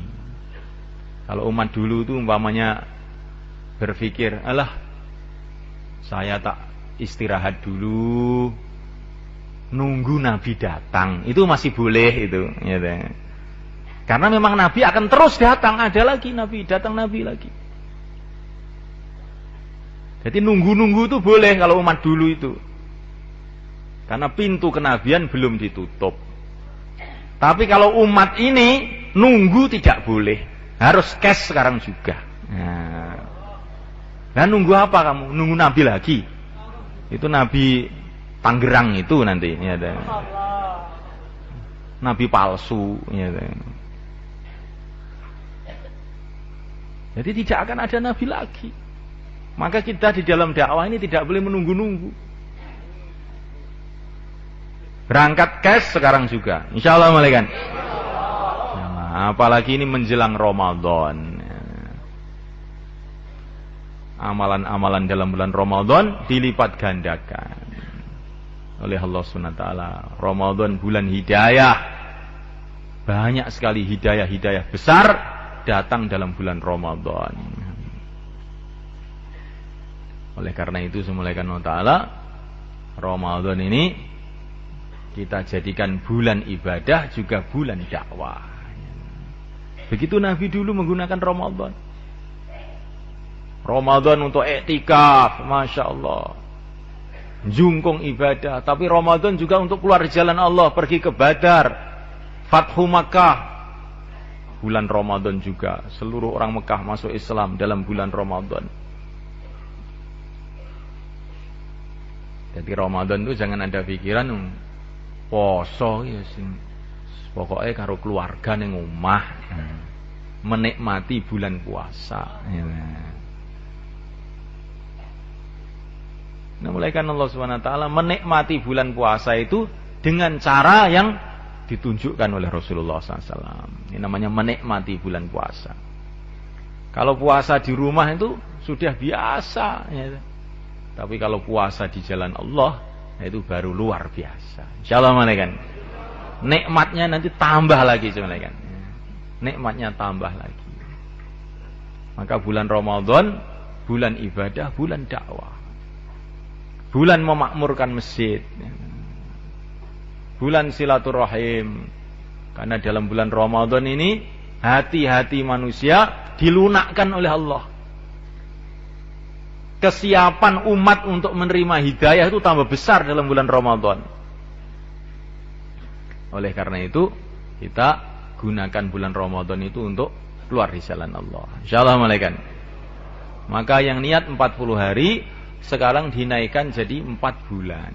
Kalau umat dulu itu umpamanya berpikir, alah saya tak istirahat dulu, nunggu Nabi datang, itu masih boleh itu. Gitu. Karena memang Nabi akan terus datang, ada lagi Nabi, datang Nabi lagi. Jadi nunggu-nunggu itu boleh kalau umat dulu itu. Karena pintu kenabian belum ditutup. Tapi kalau umat ini, nunggu tidak boleh. Harus cash sekarang juga. Nah nunggu apa kamu? Nunggu Nabi lagi. Itu Nabi Tangerang itu nanti. Ya, Nabi palsu. Ya, jadi tidak akan ada Nabi lagi. Maka kita di dalam dakwah ini tidak boleh menunggu-nunggu. Berangkat cash sekarang juga. Insya Allah malaikat. Nah, apalagi ini menjelang Ramadan. Amalan-amalan dalam bulan Ramadan dilipat gandakan oleh Allah SWT. Ramadan bulan hidayah. Banyak sekali hidayah-hidayah besar datang dalam bulan Ramadan. Oleh karena itu semulaikan Allah Ta'ala, Ramadan ini kita jadikan bulan ibadah juga bulan dakwah. Begitu Nabi dulu menggunakan Ramadan. Ramadan untuk iktikaf, Masya Allah, jungkung ibadah. Tapi Ramadan juga untuk keluar jalan Allah, pergi ke Badar, Fathu Makkah. Bulan Ramadan juga, seluruh orang Mekah masuk Islam dalam bulan Ramadan. Jadi Ramadan itu jangan ada pikiran poso ya sing pokoknya karo keluarga ning omah, menikmati bulan puasa. Nah, mulai kan Allah SWT menikmati bulan puasa itu dengan cara yang ditunjukkan oleh Rasulullah SAW. Ini namanya menikmati bulan puasa. Kalau puasa di rumah itu sudah biasa. Ya. Tapi kalau puasa di jalan Allah, itu baru luar biasa. Insyaallah malaikat. Nikmatnya nanti tambah lagi malaikat. Nikmatnya tambah lagi. Maka bulan Ramadan, bulan ibadah, bulan dakwah. Bulan memakmurkan masjid. Bulan silaturahim. Karena dalam bulan Ramadan ini hati-hati manusia dilunakkan oleh Allah. Kesiapan umat untuk menerima hidayah itu tambah besar dalam bulan Ramadan. Oleh karena itu, kita gunakan bulan Ramadan itu untuk keluar di jalan Allah. Insyaallah malaikat. Maka yang niat 40 hari sekarang dinaikkan jadi 4 bulan.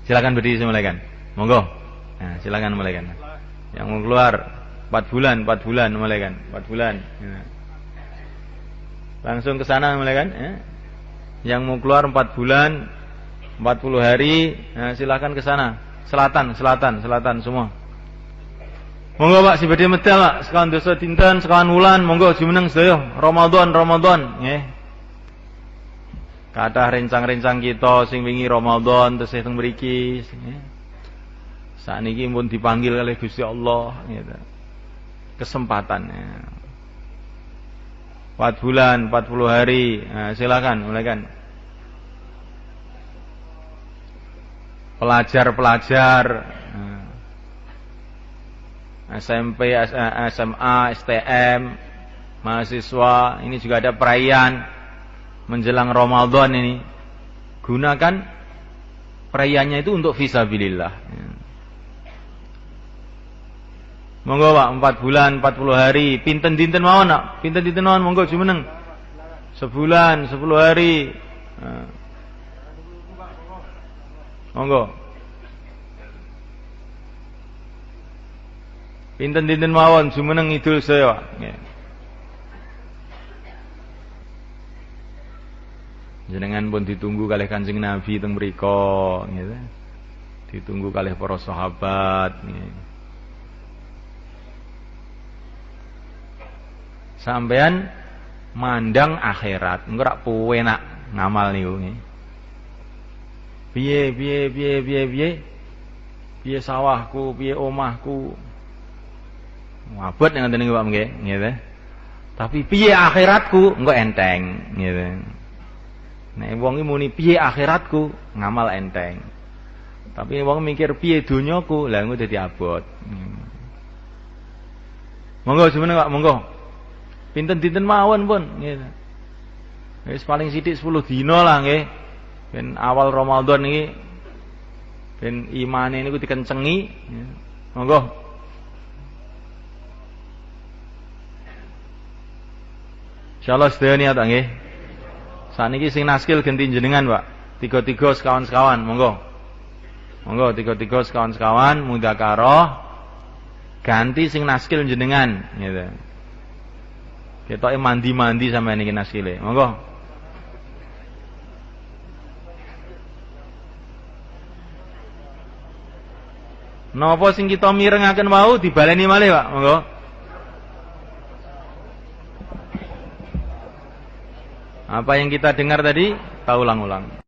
Silakan berdiri malaikat. Monggo. Nah, silakan malaikat. Yang mau keluar 4 bulan malaikat. 4 bulan. Langsung ke sana malaikat. Yang mau keluar 4 bulan 40 hari, silakan ke sana. Selatan semua. Monggo Pak, si badhe medal Pak, sekawan dosa dinten, sekawan wulan, monggo jumeneng sedaya. Ramadan, nggih. Kathah rencang-rencang kita sing wingi Ramadan tesih teng mriki, nggih. Sakniki pun dipanggil oleh Gusti Allah, gitu. Kesempatannya. 4 bulan, 40 hari. Nah, silakan, mulaikan. Pelajar-pelajar SMP, SMA, STM, mahasiswa, ini juga ada perayaan menjelang Ramadan ini. Gunakan perayaannya itu untuk fisabilillah. Monggo Pak, 4 bulan, 40 hari, pinten dinten mawon nak, pinten dinten mawon monggo jumeneng. Sebulan, 10 hari. Monggo. Pinten-pinten mawon jumeneng idul saya, Pak. Nggih. Jenengan pun ditunggu kalih Kanjeng Nabi teng mriku, gitu. Ditunggu kalih para sahabat, nggih. Sampean mandang akhirat, engko rak penak ngamal niku nggih. Piye sawahku, piye omahku. Abot yang ngene Pak nggih, gitu. Tapi piye akhiratku engko enteng, gitu. Nek wong iki muni piye akhiratku, ngamal enteng. Tapi wong mikir piye donyaku, lha engko dadi abot. Monggo semeneng Pak, monggo. Pinten-pinten mawon pun, gitu. Wis paling sithik 10 dina lah nggih. Ben awal Ramadan iki ben imane niku dikencengi. Monggo. Insyaallah sedaya niat nggih. Sakniki sing naskil genti jenengan, Pak. 3-3 sekawan-sekawan, monggo. Monggo 3-3 sekawan-sekawan mudzakarah ganti sing naskil jenengan, gitu. Ketoke mandi-mandi sampeyan iki naskile. Monggo. Napa sing kita mirengaken wau dibaleni malih, Pak. Monggo. Apa yang kita dengar tadi, kita ulang-ulang.